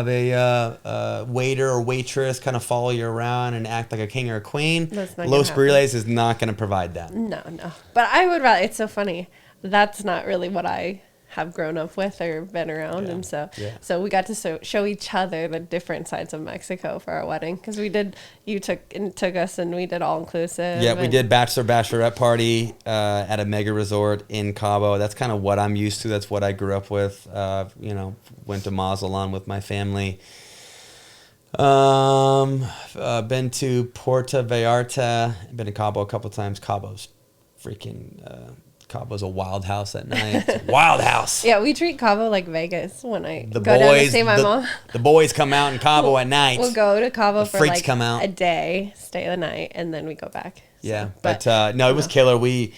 a waiter or waitress kind of follow you around and act like a king or a queen, Los Barriles is not going to provide that. No. But I would rather. It's so funny. That's not really what I have grown up with or been around. Yeah. And Yeah. so we got to show each other the different sides of Mexico for our wedding, because you took us and we did all inclusive. Yeah, we did bachelorette party at a mega resort in Cabo. That's kind of what I'm used to. That's what I grew up with. Went to Mazatlan with my family. Been to Puerto Vallarta. Been to Cabo a couple times. Cabo's a wild house at night. It's a wild house. Yeah, we treat Cabo like Vegas when I The go down to boys, see my mom. the boys come out in Cabo at night. We'll go to Cabo The for freaks like come out. a day, stay the night, and then we go back. Yeah, So, but no, it was killer. We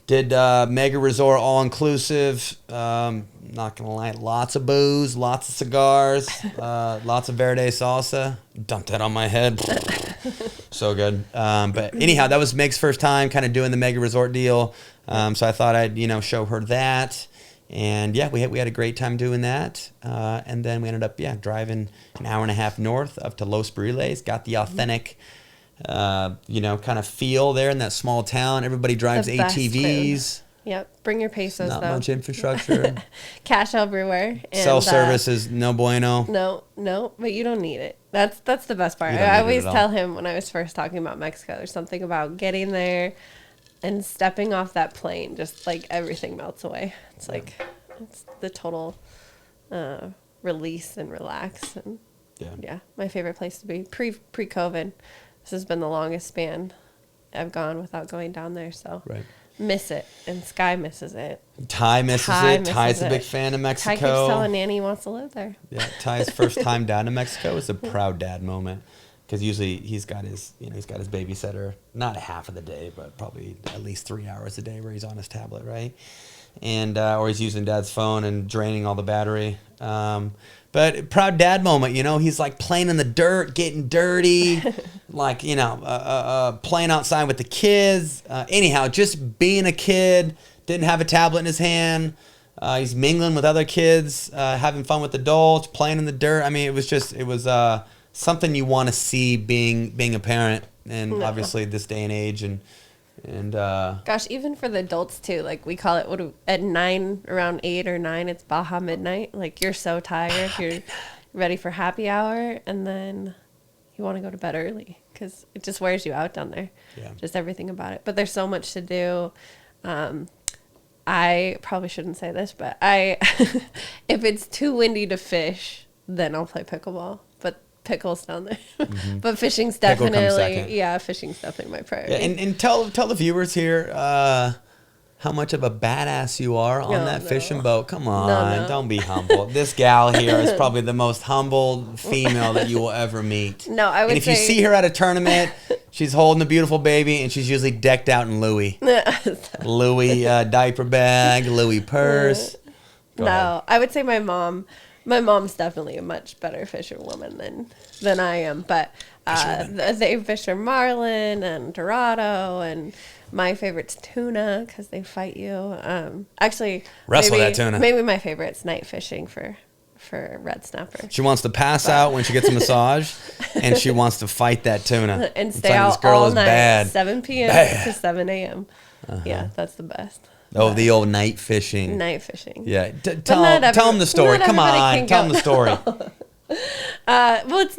did mega resort all inclusive. Not gonna lie, lots of booze, lots of cigars, lots of verde salsa. Dumped that on my head. So good. But anyhow, that was Meg's first time kind of doing the mega resort deal. So I thought I'd show her that. And yeah, we had a great time doing that. And then we ended up driving an hour and a half north up to Los Briles. Got the authentic kind of feel there in that small town. Everybody drives The best ATVs. Yep. Bring your pesos, Not though. much infrastructure. Cash everywhere. And, Self-service is no bueno. No, but you don't need it. That's the best part. You don't I need it always at all. tell him when I was first talking about Mexico, there's something about getting there and stepping off that plane, just like everything melts away. It's like it's the total release and relax. And yeah, my favorite place to be pre-COVID. This has been the longest span I've gone without going down there, so Right. miss it, and Sky misses it. Ty misses it. Ty's a big fan of Ty Mexico. keeps telling Nanny he wants to live there. Yeah, Ty's first time down to Mexico is a proud dad moment, because usually he's got his babysitter, not half of the day, but probably at least 3 hours a day where he's on his tablet, right? And or he's using dad's phone and draining all the battery. But proud dad moment, he's like playing in the dirt, getting dirty, like, playing outside with the kids. Anyhow, just being a kid, didn't have a tablet in his hand. He's mingling with other kids, having fun with adults, playing in the dirt. I mean, it was something you want to see being a parent, and obviously this day and age, and gosh, even for the adults too, like we call it at 9, around 8 or 9, it's Baja midnight. Like you're so tired, you're ready for happy hour, and then you want to go to bed early because it just wears you out down there. Yeah. Just everything about it. But there's so much to do. I probably shouldn't say this, but if it's too windy to fish, then I'll play pickleball. But pickles down there. Mm-hmm. But fishing's Pickle comes definitely, second. fishing's definitely my priority. Yeah, and tell the viewers here how much of a badass you are on that fishing boat. Come on, don't be humble. This gal here is probably the most humble female that you will ever meet. No, I would And if you see her at a tournament, she's holding a beautiful baby, and she's usually decked out in Louis. Louis diaper bag, Louis purse. Go ahead. I would say my mom's definitely a much better fisherwoman than I am, but they fish for marlin and dorado, and my favorite's tuna because they fight you. Actually, Wrestle that tuna. Maybe my favorite's night fishing for red snapper. She wants to pass out when she gets a massage, and she wants to fight that tuna. And It's stay like, out this girl all is night, bad. 7 p.m. Bad. to 7 a.m. Yeah, that's the best. Oh, the old night fishing. Night fishing. Yeah, tell them the story. Come on, tell them the story. Well, it's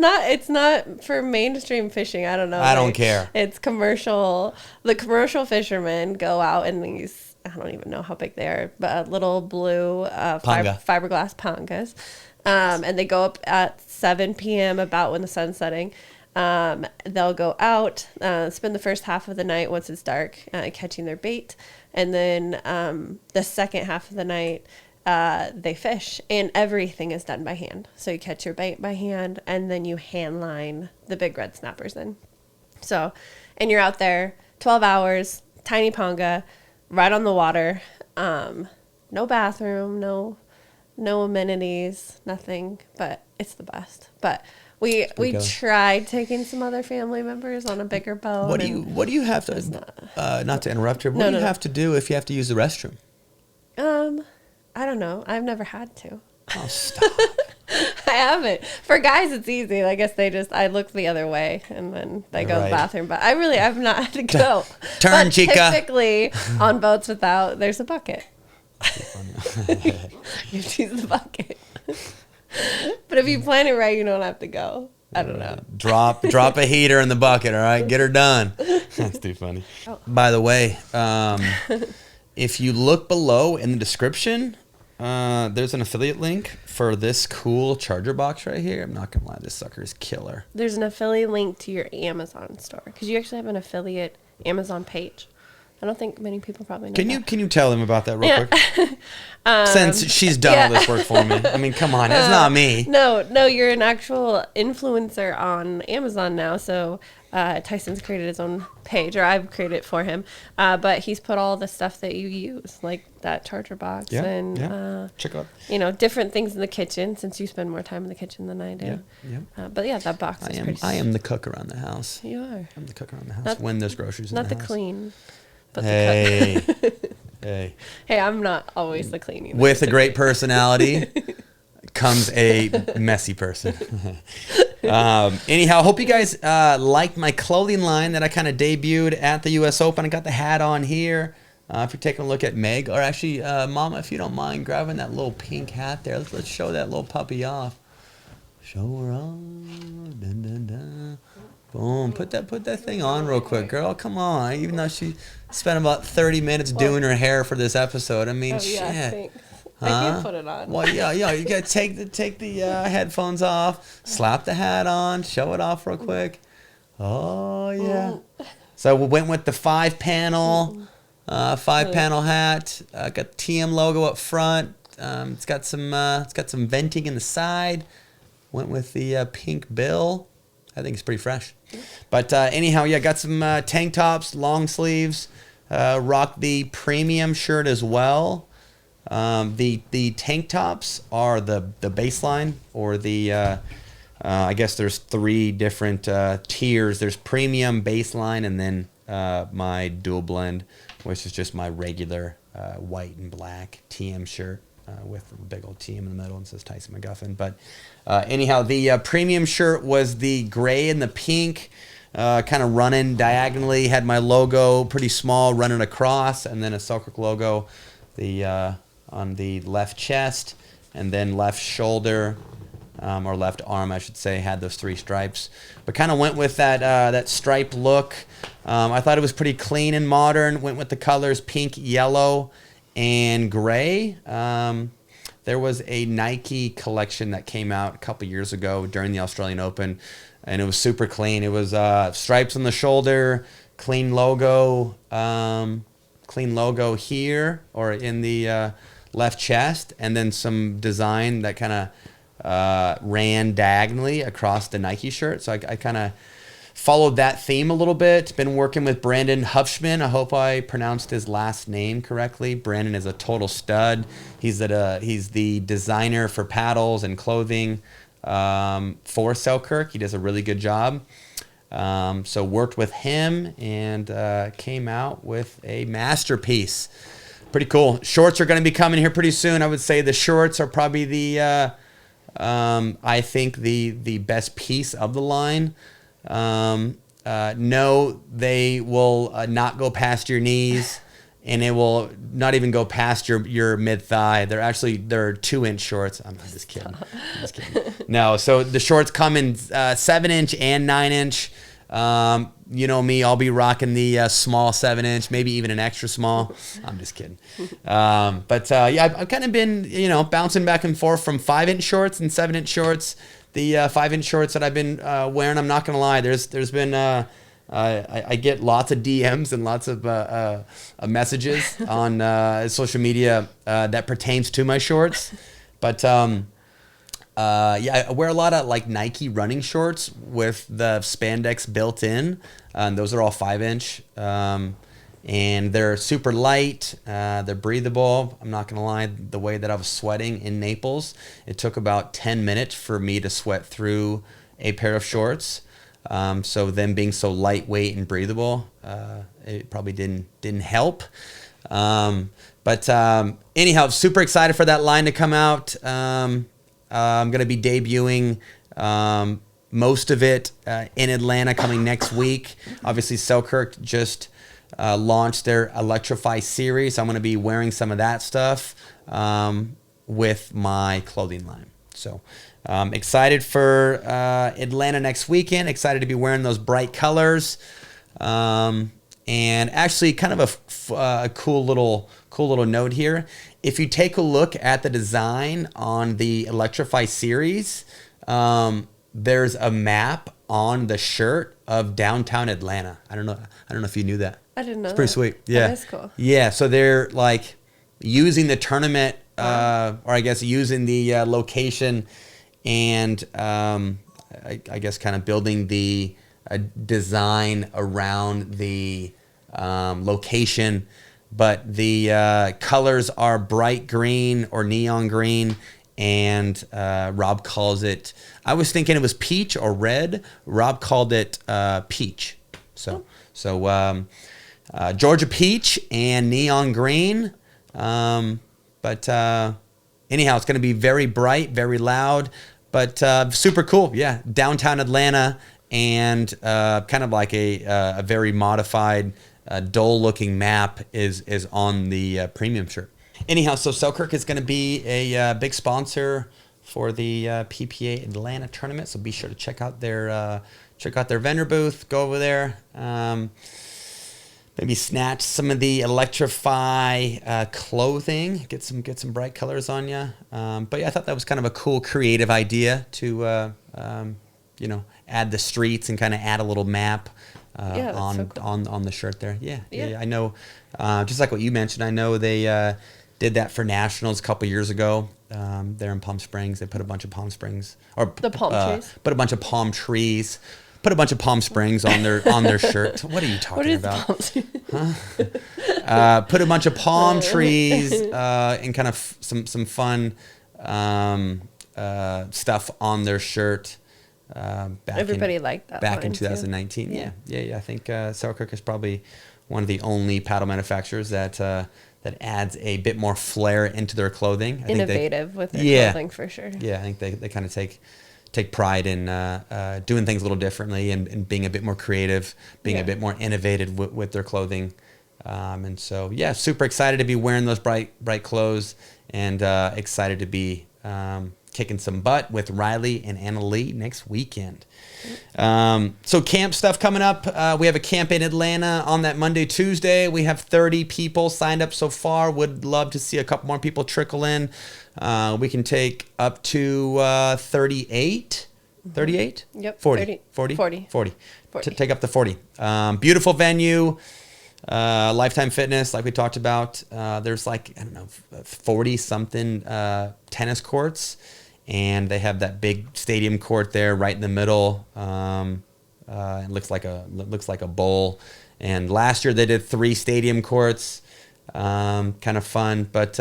not for mainstream fishing. I don't know. I don't care. It's commercial. The commercial fishermen go out in these, I don't even know how big they are, but little blue fiberglass pangas. And they go up at 7 p.m. about when the sun's setting. They'll go out, spend the first half of the night once it's dark, catching their bait. And then the second half of the night, they fish, and everything is done by hand. So you catch your bait by hand, and then you hand line the big red snappers in. So, and you're out there 12 hours, tiny panga, right on the water, no bathroom, no amenities, nothing, but it's the best. But we tried taking some other family members on a bigger boat. What do you have to not to interrupt you? What do you have to do if you have to use the restroom? I don't know. I've never had to. Oh, stop. I haven't. For guys, it's easy. I guess I look the other way and then they go to the bathroom. But I've not had to go. Turn, but chica. Typically on boats there's a bucket. You choose the bucket. But if you plan it right, you don't have to go. I don't know. Drop a heater in the bucket, all right? Get her done. That's too funny. Oh. By the way, if you look below in the description, there's an affiliate link for this cool charger box right here. I'm not going to lie, this sucker is killer. There's an affiliate link to your Amazon store because you actually have an affiliate Amazon page. I don't think many people probably know Can you tell him about that real quick? Since she's done all this work for me. I mean, come on, it's not me. No, you're an actual influencer on Amazon now. So Tyson's created his own page, or I've created it for him. But he's put all the stuff that you use, like that charger box and check out. Different things in the kitchen. Since you spend more time in the kitchen than I do. But yeah, that box is pretty. I am the cook around the house. You are. I'm the cook around the house when there's groceries in the house. Not the clean. But hey. Hey, I'm not always the cleaning. With a great personality comes a messy person. Anyhow, hope you guys liked my clothing line that I kind of debuted at the U.S. Open. I got the hat on here. If you're taking a look at Meg, or actually, Mama, if you don't mind grabbing that little pink hat there, let's show that little puppy off. Show her on. Dun, dun, dun. Boom. Put that thing on real quick, girl. Come on. Even though she spent about 30 minutes doing her hair for this episode. I mean, shit. Thanks. Huh? I can put it on. Well, yeah. You got to take the headphones off, slap the hat on, show it off real quick. Oh, yeah. So we went with the 5-panel hat. Got the TM logo up front. It's got some venting in the side. Went with the pink bill. I think it's pretty fresh. But anyhow, got some tank tops, long sleeves. Rocked the premium shirt as well. The tank tops are the baseline, or the I guess there's 3 different tiers. There's premium, baseline, and then my dual blend, which is just my regular white and black TM shirt. With a big old TM in the middle and says Tyson McGuffin. But anyhow, the premium shirt was the gray and the pink, kind of running diagonally. Had my logo pretty small running across, and then a Selkirk logo on the left chest, and then left shoulder, or left arm, I should say, had those 3 stripes. But kind of went with that stripe look. I thought it was pretty clean and modern. Went with the colors pink, yellow, and gray. There was a Nike collection that came out a couple years ago during the Australian Open, and it was super clean. It was stripes on the shoulder, clean logo here or in the left chest, and then some design that kind of ran diagonally across the Nike shirt. So I kind of followed that theme a little bit. Been working with Brandon Hufschman. I hope I pronounced his last name correctly. Brandon is a total stud. He's the designer for paddles and clothing for Selkirk. He does a really good job. So worked with him and came out with a masterpiece. Pretty cool. Shorts are going to be coming here pretty soon. I would say the shorts are probably the I think the best piece of the line. No, they will not go past your knees, and it will not even go past your mid thigh. They're 2-inch shorts. I'm just kidding. No, so the shorts come in 7-inch and 9-inch. You know me, I'll be rocking the small 7-inch, maybe even an extra small. I'm just kidding. But I've kind of been bouncing back and forth from 5-inch shorts and 7-inch shorts. The 5-inch shorts that I've been wearing, I'm not gonna lie. There's been I get lots of DMs and lots of messages on social media that pertains to my shorts. But I wear a lot of like Nike running shorts with the spandex built in. Those are all 5-inch. And they're super light. They're breathable. I'm not going to lie, the way that I was sweating in Naples, it took about 10 minutes for me to sweat through a pair of shorts. So them being so lightweight and breathable, it probably didn't help. But anyhow, super excited for that line to come out. I'm going to be debuting most of it in Atlanta coming next week. Obviously, Selkirk just launched their Electrify series. I'm going to be wearing some of that stuff with my clothing line. So excited for Atlanta next weekend. Excited to be wearing those bright colors. And actually, kind of a cool little note here. If you take a look at the design on the Electrify series, there's a map on the shirt of downtown Atlanta. I don't know if you knew that. I didn't know. It's pretty sweet. Yeah, that is cool. Yeah, so they're like using the tournament, or I guess using the location, and I guess kind of building the design around the location. But the colors are bright green or neon green, and Rob calls it, I was thinking it was peach or red. Rob called it peach. So Georgia peach and neon green. But anyhow, it's going to be very bright, very loud, but super cool. Yeah, downtown Atlanta, and kind of like a very modified, dull-looking map is on the premium shirt. Anyhow, so Selkirk is going to be a big sponsor for the PPA Atlanta tournament, so be sure to check out their vendor booth. Go over there. Maybe snatch some of the Electrify clothing. Get some bright colors on you. But yeah, I thought that was kind of a cool, creative idea to add the streets and kind of add a little map on so cool. on the shirt there. Yeah. I know. Just like what you mentioned, I know they did that for nationals a couple years ago. There in Palm Springs, they put a bunch of Palm Springs or the palm trees. Put a bunch of palm trees. Put a bunch of Palm Springs on their shirt. What are you talking about? Huh? Put a bunch of palm trees and kind of some fun stuff on their shirt. Everybody liked that. Back in 2019. Too. Yeah. I think Selkirk is probably one of the only paddle manufacturers that adds a bit more flair into their clothing. Innovative with their clothing for sure. Yeah, I think they kind of take pride in doing things a little differently and being a bit more creative, being a bit more innovative with their clothing. And so, yeah, super excited to be wearing those bright clothes, and excited to be kicking some butt with Riley and Anna Lee next weekend. So camp stuff coming up. We have a camp in Atlanta on that Monday, Tuesday. We have 30 people signed up so far. Would love to see a couple more people trickle in. We can take up to 38. 38? Yep. 40. 40. Take up to 40. Beautiful venue. Lifetime Fitness, like we talked about. There's 40 something tennis courts, and they have that big stadium court there right in the middle. It looks like a bowl. And last year they did 3 stadium courts. Kind of fun, but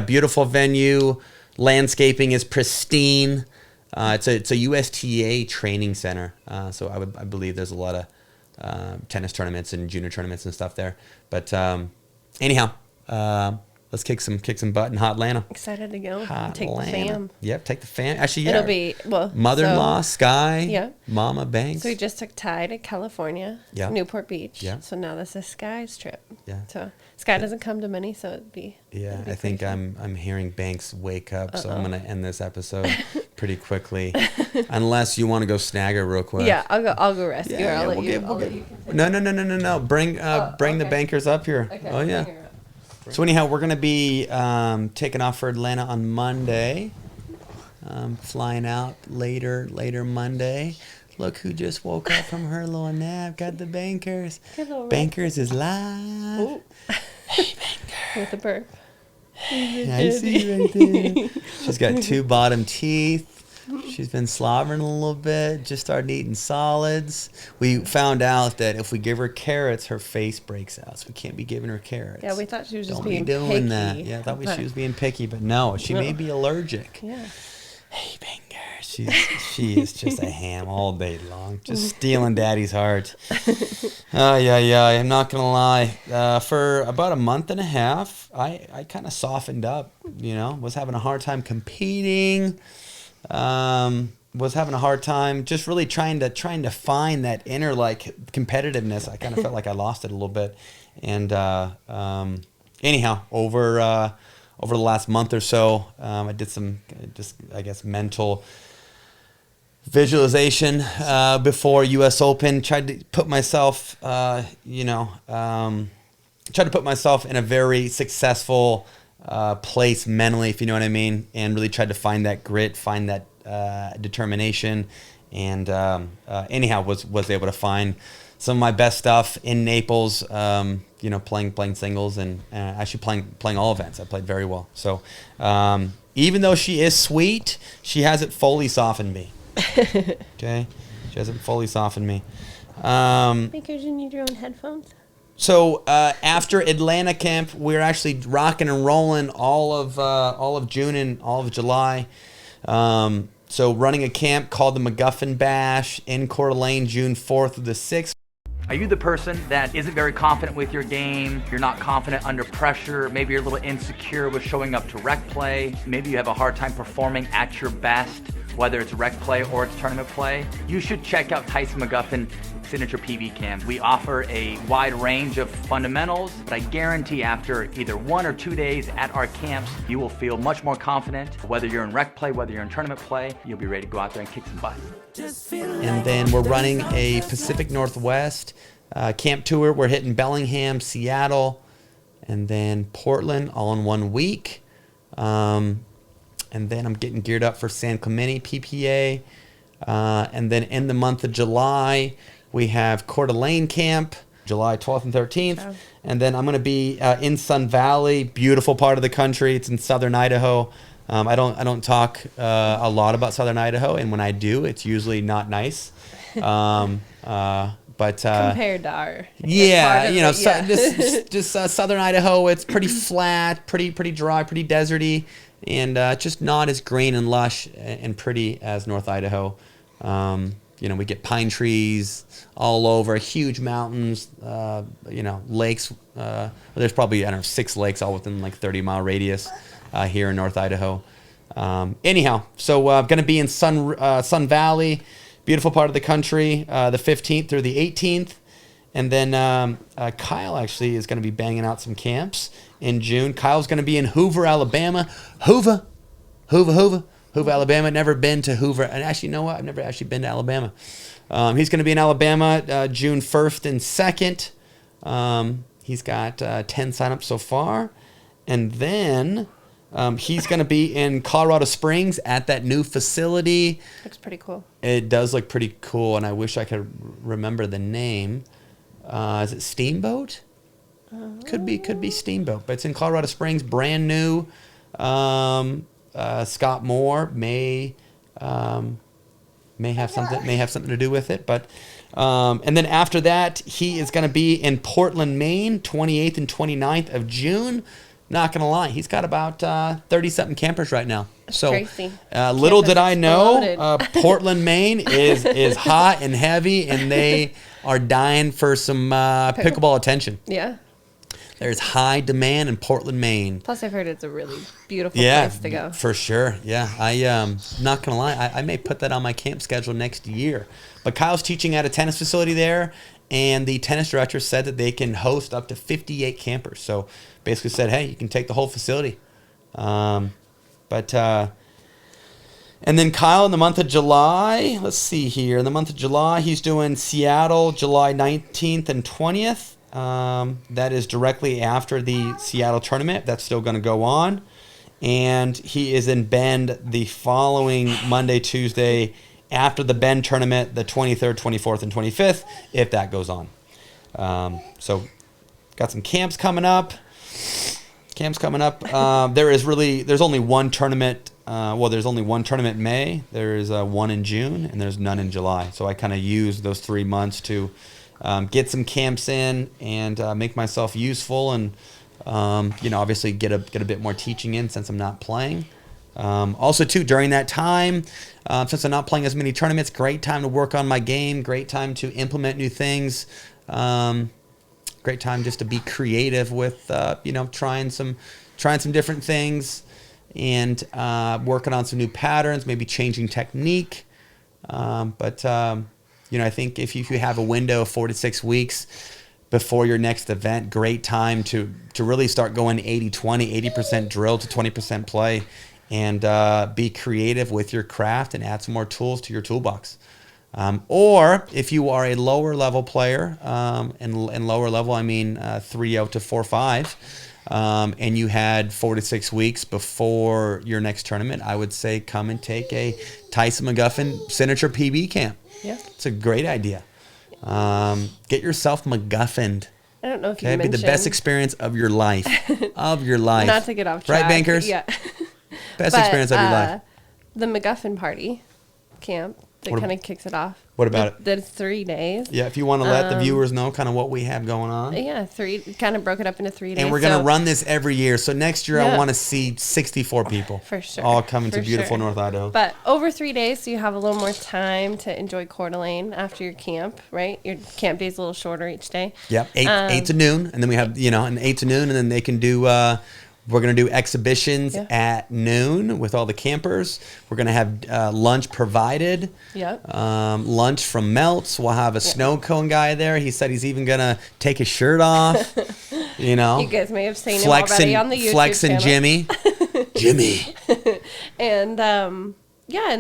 beautiful venue. Landscaping is pristine. It's a USTA training center, so I believe there's a lot of tennis tournaments and junior tournaments and stuff there. But anyhow, let's kick some butt in hot Atlanta. Excited to go. Take Atlanta. The fam. Yep, take the fam. Actually, It'll be mother-in-law Sky. Mama Banks. So we just took Ty to California. Newport Beach. So now this is Sky's trip. So Sky doesn't come to many, so it'd be. I think I'm hearing Banks wake up, so I'm gonna end this episode pretty quickly, unless you want to go snag her real quick. Yeah, I'll go rescue her. I'll let you. No. Bring the bankers up here. Okay, oh yeah. So anyhow, we're gonna be taking off for Atlanta on Monday. Flying out later Monday. Look who just woke up from her little nap. Got the bankers. Bankers is live. Ooh. Hey, banker. With a burp. I see you right there. She's got 2 bottom teeth. She's been slobbering a little bit. Just started eating solids. We found out that if we give her carrots, her face breaks out. So we can't be giving her carrots. Yeah, we thought she was just Don't being be doing picky. that. Yeah, I thought she was being picky, but no, she may be allergic. Yeah. Hey, banger. She is just a ham all day long, just stealing daddy's heart. I'm not gonna lie. For about a month and a half, I kind of softened up. Was having a hard time competing. Was having a hard time just really trying to find that inner competitiveness. I kind of felt like I lost it a little bit, And anyhow, over the last month or so, I did some mental visualization before U.S. Open. Tried to put myself, in a very successful place mentally, if you know what I mean, and really tried to find that grit, find that determination, and anyhow was able to find some of my best stuff in Naples. Playing singles and actually playing all events. I played very well. So even though she is sweet, she hasn't fully softened me. Okay, she hasn't fully softened me. Because you need your own headphones. So after Atlanta camp, we're actually rocking and rolling all of June and all of July. So running a camp called the McGuffin Bash in Coeur d'Alene, June 4th through the 6th. Are you the person that isn't very confident with your game? You're not confident under pressure. Maybe you're a little insecure with showing up to rec play. Maybe you have a hard time performing at your best, whether it's rec play or it's tournament play. You should check out Tyson McGuffin Signature PV Camp. We offer a wide range of fundamentals, but I guarantee after either 1 or 2 days at our camps, you will feel much more confident. Whether you're in rec play, whether you're in tournament play, you'll be ready to go out there and kick some butt. And then we're running a Pacific Northwest camp tour. We're hitting Bellingham, Seattle, and then Portland all in 1 week. And then I'm getting geared up for San Clemente PPA. And then in the month of July, we have Coeur d'Alene camp, July 12th and 13th. Oh. And then I'm going to be in Sun Valley, beautiful part of the country. It's in southern Idaho. I don't talk a lot about southern Idaho, and when I do, it's usually not nice. But compared to our southern Idaho, it's pretty flat, pretty dry, pretty deserty, and just not as green and lush and pretty as North Idaho. We get pine trees all over, huge mountains, lakes. There's probably 6 lakes all within like 30-mile radius here in North Idaho. Anyhow, so I'm going to be in Sun Valley, beautiful part of the country, the 15th through the 18th. And then Kyle actually is going to be banging out some camps in June. Kyle's going to be in Hoover, Alabama. Hoover, Alabama. Never been to Hoover. And actually, you know what? I've never actually been to Alabama. He's going to be in Alabama June 1st and 2nd. He's got 10 signups so far. And then he's going to be in Colorado Springs at that new facility. Looks pretty cool. It does look pretty cool, and I wish I could remember the name. Is it Steamboat? Could be Steamboat, but it's in Colorado Springs, brand new. Scott Moore may have something to do with it, but and then after that, he is going to be in Portland, Maine, 28th and 29th of June. Not gonna lie, he's got about 30-something campers right now. So little did I know, Portland, Maine is hot and heavy, and they are dying for some pickleball attention. Yeah. There's high demand in Portland, Maine. Plus, I've heard it's a really beautiful place to go. For sure. Yeah, I not gonna lie, I may put that on my camp schedule next year. But Kyle's teaching at a tennis facility there, and the tennis director said that they can host up to 58 campers. So basically said, hey, you can take the whole facility. And then Kyle in the month of July, let's see here. In the month of July, he's doing Seattle, July 19th and 20th. That is directly after the Seattle tournament. That's still going to go on. And he is in Bend the following Monday, Tuesday, after the Bend tournament, the 23rd, 24th, and 25th, if that goes on. So got some camps coming up. There's only one tournament. There's only one tournament in May. There's one in June, and there's none in July. So I kind of use those 3 months to get some camps in and make myself useful, and obviously get a bit more teaching in since I'm not playing. Also, too, during that time, since I'm not playing as many tournaments, great time to work on my game. Great time to implement new things. Great time just to be creative with trying some different things and working on some new patterns, maybe changing technique. I think if you have a window of 4 to 6 weeks before your next event. Great time to really start going 80-20, 80% drill to 20% play, and be creative with your craft and add some more tools to your toolbox. Or if you are a lower level player, and lower level, I mean 3 out to 4-5, and you had 4 to 6 weeks before your next tournament, I would say come and take a Tyson McGuffin signature PB camp. Yeah. It's a great idea. Get yourself McGuffined. I don't know if you Okay, mentioned. be the best experience of your life. Of your life. Not to get off track. Right, bankers? Yeah. Best experience of your life. The McGuffin party camp that What kind of kicks it off. What about it? That's 3 days. Yeah, if you want to let the viewers know kind of what we have going on. Yeah, kind of broke it up into 3 days. And we're going to run this every year. So next year, I Yeah. want to see 64 people. For sure. All coming to For beautiful sure. North Idaho. But over 3 days, so you have a little more time to enjoy Coeur d'Alene after your camp, right? Your camp day's a little shorter each day. Yep, 8 to noon. And then we have, an 8 to noon. And then they can do... we're going to do exhibitions at noon with all the campers. We're going to have lunch provided. Yep. Lunch from Melts. We'll have a snow cone guy there. He said he's even going to take his shirt off. You guys may have seen him already on the YouTube Flexing channel. Jimmy. And, and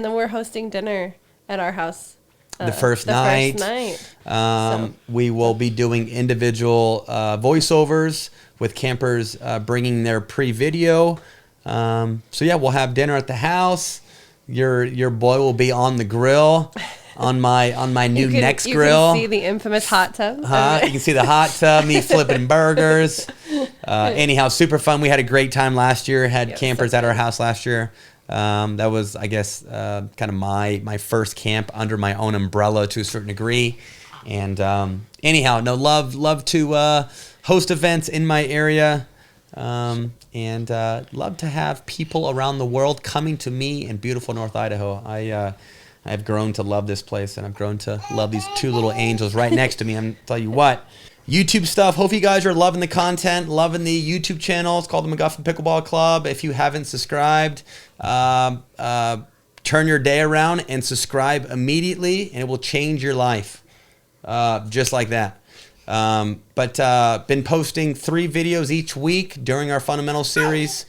then we're hosting dinner at our house. The first night. We will be doing individual voiceovers with campers bringing their pre-video. We'll have dinner at the house. Your boy will be on the grill, on my new Next grill. You can see the infamous hot tub. You can see the hot tub, me flipping burgers. Anyhow, super fun. We had a great time last year. Had campers at our house last year. That was, I guess, kind of my first camp under my own umbrella to a certain degree. And love to host events in my area, and love to have people around the world coming to me in beautiful North Idaho. I've grown to love this place, and I've grown to love these two little angels right next to me. I'm tell you what. YouTube stuff. Hope you guys are loving the content, loving the YouTube channel. It's called the McGuffin Pickleball Club. If you haven't subscribed, turn your day around and subscribe immediately, and it will change your life, just like that. Been posting 3 videos each week during our fundamental series.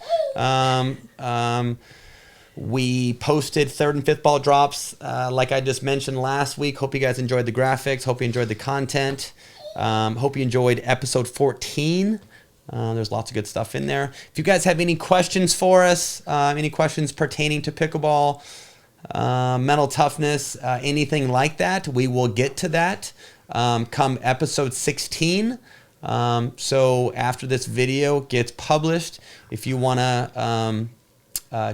We posted 3rd and 5th ball drops, like I just mentioned last week. Hope you guys enjoyed the graphics. Hope you enjoyed the content. Hope you enjoyed episode 14. There's lots of good stuff in there. If you guys have any questions for us, any questions pertaining to pickleball, mental toughness, anything like that, we will get to that come episode 16. So after this video gets published, if you want to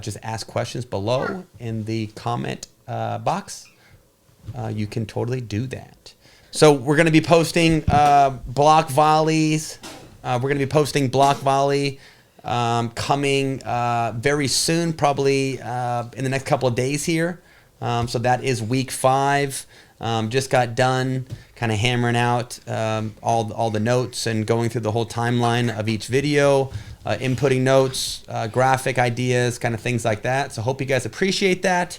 just ask questions below in the comment box, you can totally do that. So we're going to be posting block volleys. We're going to be posting block volley coming very soon, probably in the next couple of days here. So that is week 5. Just got done kind of hammering out all the notes and going through the whole timeline of each video, inputting notes, graphic ideas, kind of things like that. So hope you guys appreciate that.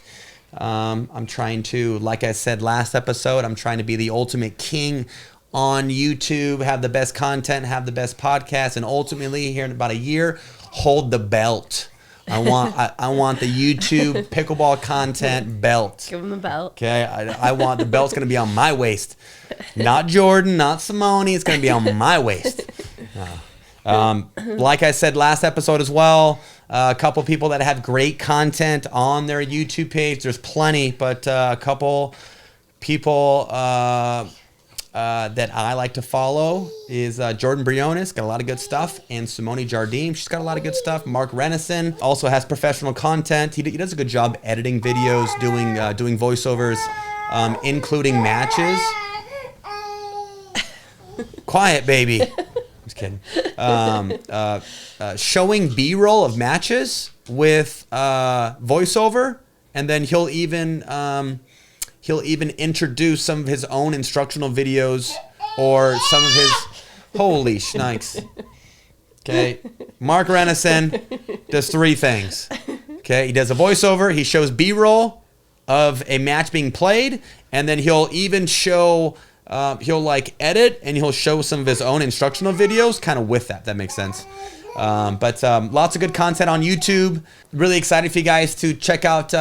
I'm trying to, like I said last episode, I'm trying to be the ultimate king on YouTube, have the best content, have the best podcast, and ultimately here in about a year, hold the belt. I want the YouTube pickleball content belt. Give him the belt. Okay, I want the belt's going to be on my waist, not Jordan, not Simone. It's going to be on my waist. Like I said last episode as well, a couple people that have great content on their YouTube page. There's plenty, but a couple people that I like to follow is Jordan Briones, got a lot of good stuff, and Simone Jardim, she's got a lot of good stuff. Mark Renison also has professional content. He does a good job editing videos, doing voiceovers, including matches. Quiet, baby. Just kidding. Showing B-roll of matches with voiceover, and then he'll even introduce some of his own instructional videos or some of his holy shnikes. Okay, Mark Renison does 3 things. Okay, he does a voiceover, he shows B-roll of a match being played, and then he'll even show he'll like edit and he'll show some of his own instructional videos kind of with that. That makes sense. But lots of good content on YouTube. Really excited for you guys to check out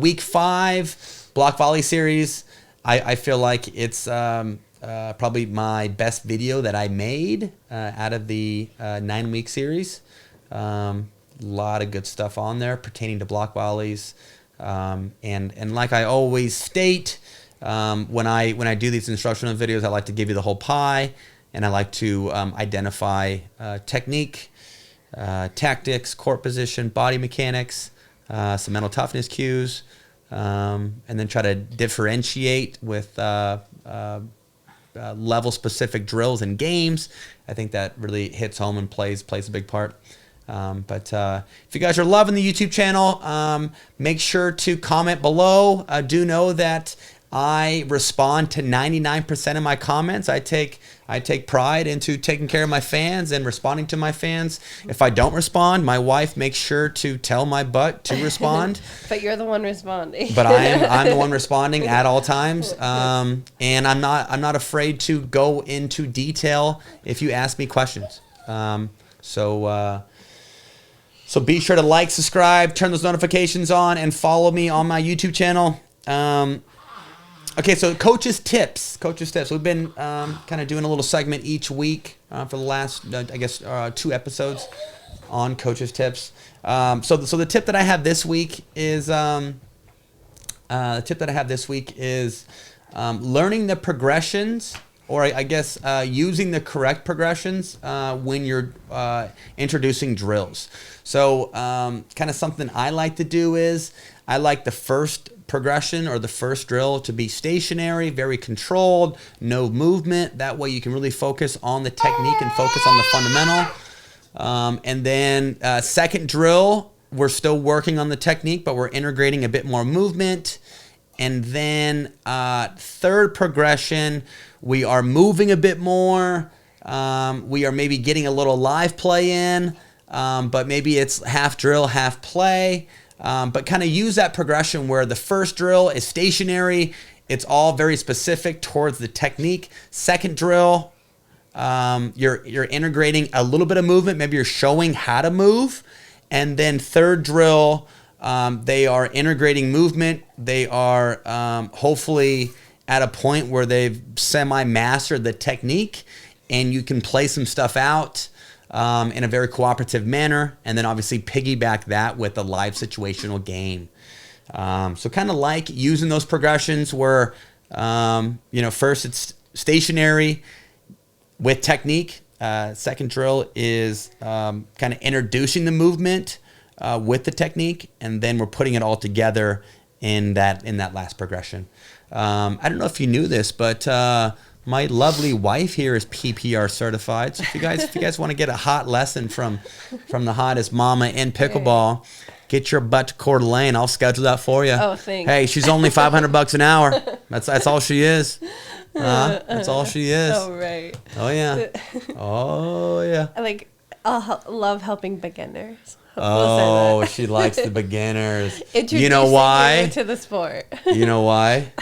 week 5 block volley series. I feel like it's probably my best video that I made out of the 9-week series. Lot of good stuff on there pertaining to block volleys. And like I always state, when I do these instructional videos, I like to give you the whole pie, and I like to identify technique, tactics, court position, body mechanics, some mental toughness cues, and then try to differentiate with level-specific drills and games. I think that really hits home and plays a big part. But if you guys are loving the YouTube channel, make sure to comment below. Do know that I respond to 99% of my comments. I take pride into taking care of my fans and responding to my fans. If I don't respond, my wife makes sure to tell my butt to respond. But you're the one responding. But I'm the one responding at all times. And I'm not afraid to go into detail if you ask me questions. So be sure to like, subscribe, turn those notifications on, and follow me on my YouTube channel. Okay, so coaches tips. We've been kind of doing a little segment each week for the last, 2 episodes on coaches tips. So the tip that I have this week is learning the progressions, or I guess using the correct progressions when you're introducing drills. So kind of something I like to do is I like the first progression or the first drill to be stationary, very controlled, no movement. That way you can really focus on the technique and focus on the fundamental. And then second drill, we're still working on the technique, but we're integrating a bit more movement. And then third progression, we are moving a bit more. We are maybe getting a little live play in, but maybe it's half drill, half play. But kind of use that progression where the first drill is stationary. It's all very specific towards the technique. Second drill, you're integrating a little bit of movement. Maybe you're showing how to move. And then third drill, they are integrating movement. They are hopefully at a point where they've semi-mastered the technique, and you can play some stuff out in a very cooperative manner, and then obviously piggyback that with a live situational game. So kind of like using those progressions where, first it's stationary with technique. Second drill is kind of introducing the movement with the technique, and then we're putting it all together in that last progression. I don't know if you knew this, but my lovely wife here is PPR certified. So if you guys want to get a hot lesson from the hottest mama in pickleball, get your butt to Coeur d'Alene. I'll schedule that for you. Oh, thanks. Hey, she's only $500 an hour. That's all she is. That's all she is. Oh, right. Oh yeah. Oh yeah. I'll love helping beginners. Oh, she likes the beginners. Introducing You know why? you to the sport. You know why?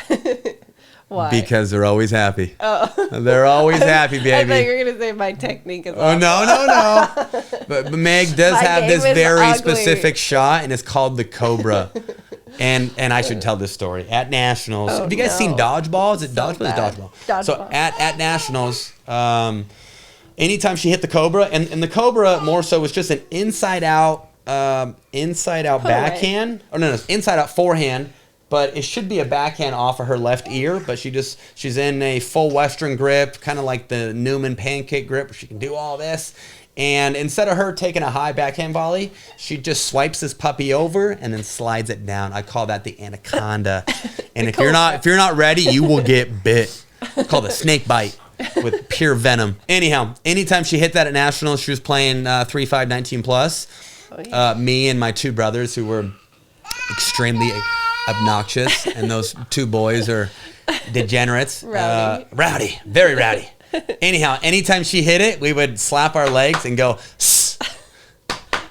Why? Because they're always happy. Oh. They're always happy, baby. I thought you were going to say my technique is Oh, no. But Meg does My have game this is very ugly. specific shot, and it's called the Cobra. And I should tell this story. At Nationals, Oh, have you guys seen no. Dodgeball? Is it So Dodgeball? bad. It's Dodgeball. So Dodgeball. at Nationals, anytime she hit the Cobra, and the Cobra more so was just an inside out backhand. Oh no, inside out forehand. But it should be a backhand off of her left ear, but she's in a full Western grip, kind of like the Newman pancake grip, where she can do all this. And instead of her taking a high backhand volley, she just swipes this puppy over and then slides it down. I call that the anaconda. And if you're not ready, you will get bit. It's called a snake bite with pure venom. Anyhow, anytime she hit that at Nationals, she was playing 3-5, 19 plus. Oh, yeah. Me and my two brothers, who were extremely obnoxious, and those two boys are degenerates. Rowdy. Very rowdy. Anyhow, anytime she hit it, we would slap our legs and go, "Sss."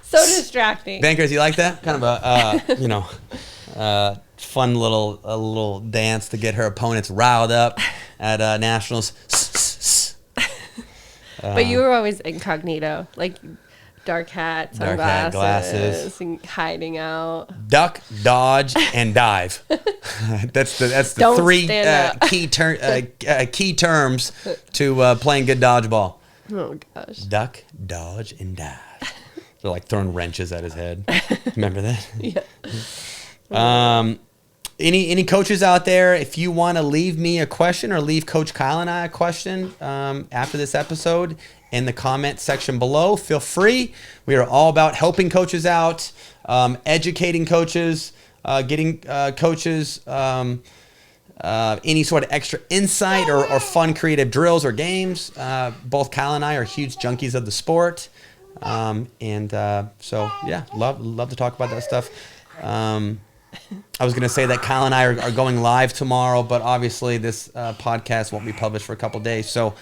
So distracting. Bankers, you like that? Kind of a, fun little dance to get her opponents riled up. at nationals. But you were always incognito, like dark hat, sunglasses, glasses, and hiding out. Duck, dodge, and dive. that's the Don't three stand key terms to playing good dodgeball. Oh gosh. Duck, dodge, and dive. They're like throwing wrenches at his head. Remember that? Yeah. Any coaches out there, if you want to leave me a question or leave Coach Kyle and I a question after this episode in the comment section below, feel free. We are all about helping coaches out, educating coaches, getting coaches any sort of extra insight or fun creative drills or games. Both Kyle and I are huge junkies of the sport. So yeah, love to talk about that stuff. I was going to say that Kyle and I are going live tomorrow, but obviously this podcast won't be published for a couple days. So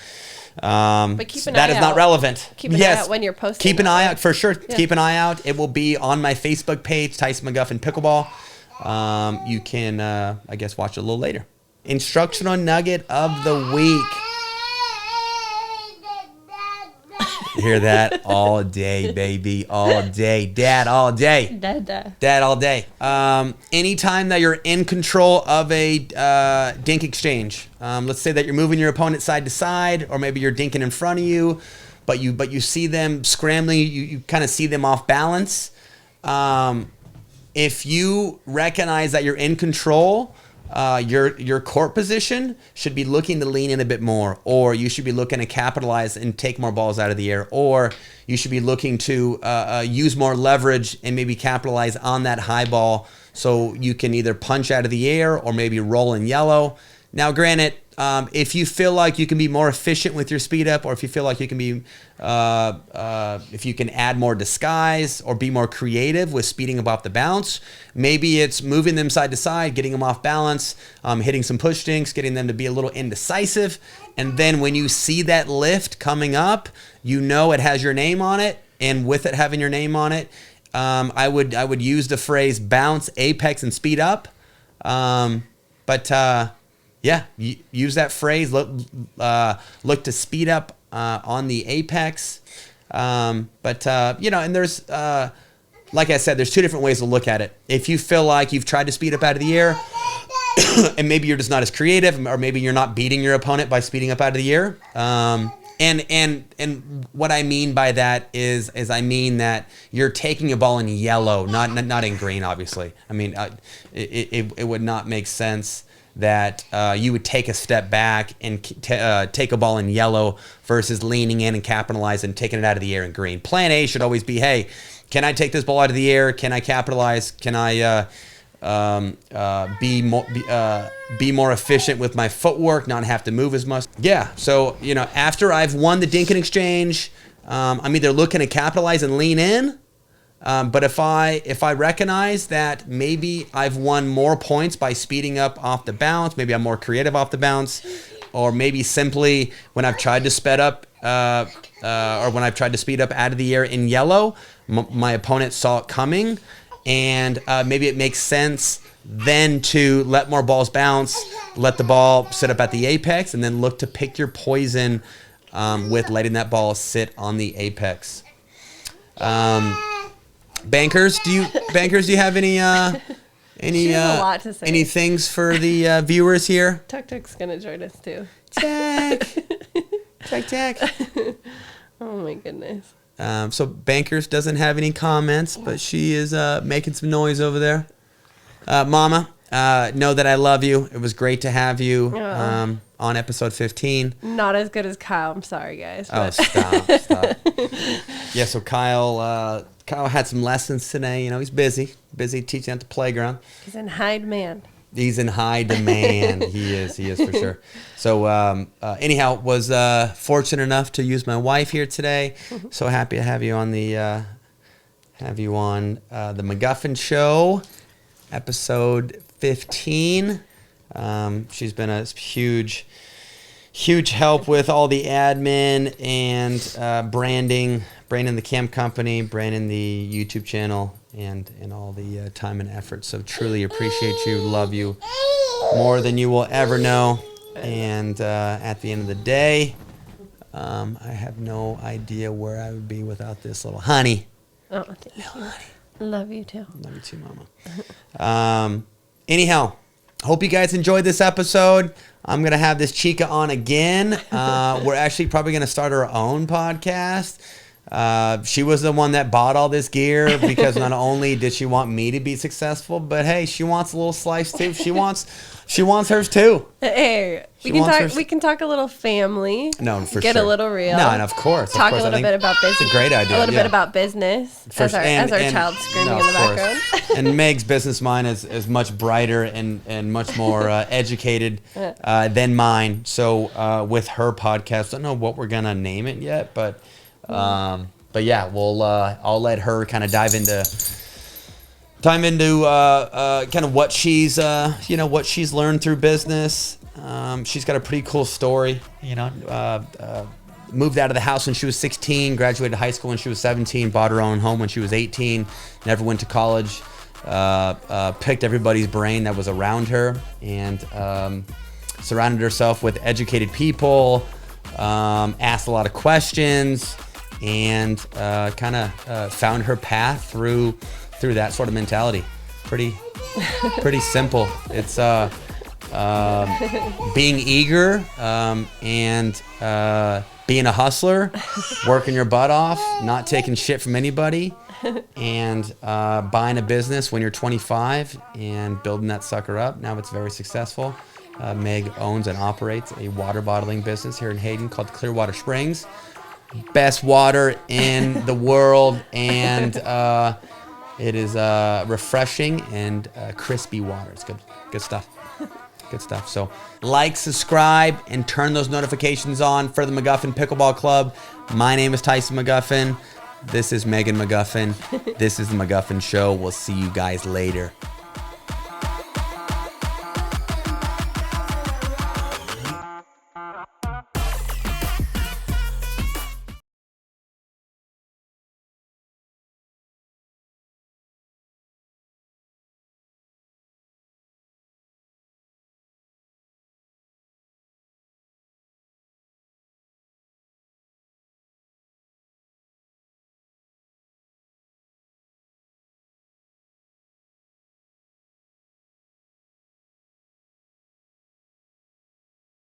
but keep an that eye is not out. relevant. Keep an eye out when you're posting. Keep an eye out for sure. Yeah. Keep an eye out. It will be on my Facebook page, Tyson McGuffin Pickleball. You can, I guess, watch it a little later. Instructional Nugget of the week. Hear that all day, baby, all day, dad, all day, dad, all day. Anytime that you're in control of a dink exchange, let's say that you're moving your opponent side to side, or maybe you're dinking in front of you, but you see them scrambling, you kind of see them off balance. If you recognize that you're in control, your court position should be looking to lean in a bit more, or you should be looking to capitalize and take more balls out of the air, or you should be looking to use more leverage and maybe capitalize on that high ball so you can either punch out of the air or maybe roll in yellow. Now, granted, if you feel like you can be more efficient with your speed up, or if you feel like you can be, if you can add more disguise or be more creative with speeding them off the bounce, maybe it's moving them side to side, getting them off balance, hitting some push dinks, getting them to be a little indecisive. And then when you see that lift coming up, you know it has your name on it. And with it having your name on it, I would use the phrase bounce, apex, and speed up. Yeah, use that phrase. Look to speed up on the apex. And there's, like I said, there's two different ways to look at it. If you feel like you've tried to speed up out of the air, and maybe you're just not as creative, or maybe you're not beating your opponent by speeding up out of the air. And what I mean by that is I mean that you're taking a ball in yellow, not in green, obviously. I mean, it would not make sense that you would take a step back and take a ball in yellow versus leaning in and capitalizing and taking it out of the air in green. Plan A should always be, hey, can I take this ball out of the air? Can I capitalize? Can I be more efficient with my footwork, not have to move as much? Yeah, so, after I've won the dink and exchange, I'm either looking to capitalize and lean in, but if I recognize that maybe I've won more points by speeding up off the bounce, maybe I'm more creative off the bounce, or maybe simply when I've tried to speed up or when I've tried to speed up out of the air in yellow, my opponent saw it coming, and maybe it makes sense then to let more balls bounce, let the ball sit up at the apex, and then look to pick your poison with letting that ball sit on the apex. Bankers, do you have any a lot to say. any things for the viewers here? Tuk Tuk's gonna join us too. Tack. Oh my goodness. So Bankers doesn't have any comments, but she is making some noise over there. Mama, know that I love you. It was great to have you on episode 15. Not as good as Kyle. I'm sorry, guys. Oh, stop. Yeah, so Kyle had some lessons today. He's busy teaching at the playground. He's in high demand. He's in high demand. He is for sure. So anyhow, was fortunate enough to use my wife here today. So happy to have you on the McGuffin Show, episode 15. She's been a huge help with all the admin and branding the camp company, branding the YouTube channel, and all the time and effort. So truly appreciate you, love you more than you will ever know. And at the end of the day, I have no idea where I would be without this little honey. Oh, thank you. Love you too. Love you too, Mama. Anyhow, hope you guys enjoyed this episode. I'm going to have this chica on again. We're actually probably going to start our own podcast. She was the one that bought all this gear because not only did she want me to be successful, but hey, she wants a little slice too. She wants hers too. Hey, we can talk a little family. No, for Get sure. a little real. No, and of course. Talk a little bit about business. It's a great idea. A little bit about business as our and child screaming in the of course. background. And Meg's business mind is much brighter and much more educated than mine. So with her podcast, I don't know what we're gonna name it yet, but yeah, we'll I'll let her kind of dive into kind of what she's what she's learned through business. She's got a pretty cool story. Moved out of the house when she was 16, graduated high school when she was 17, bought her own home when she was 18, never went to college, picked everybody's brain that was around her, and surrounded herself with educated people, asked a lot of questions, and kind of found her path through that sort of mentality. Pretty simple. It's being eager and being a hustler, working your butt off, not taking shit from anybody, and buying a business when you're 25 and building that sucker up. Now it's very successful. Meg owns and operates a water bottling business here in Hayden called Clearwater Springs. Best water in the world, and it is refreshing and crispy water. It's good stuff. Good stuff. So like, subscribe, and turn those notifications on for the McGuffin Pickleball Club. My name is Tyson McGuffin. This is Megan McGuffin. This is the McGuffin Show. We'll see you guys later.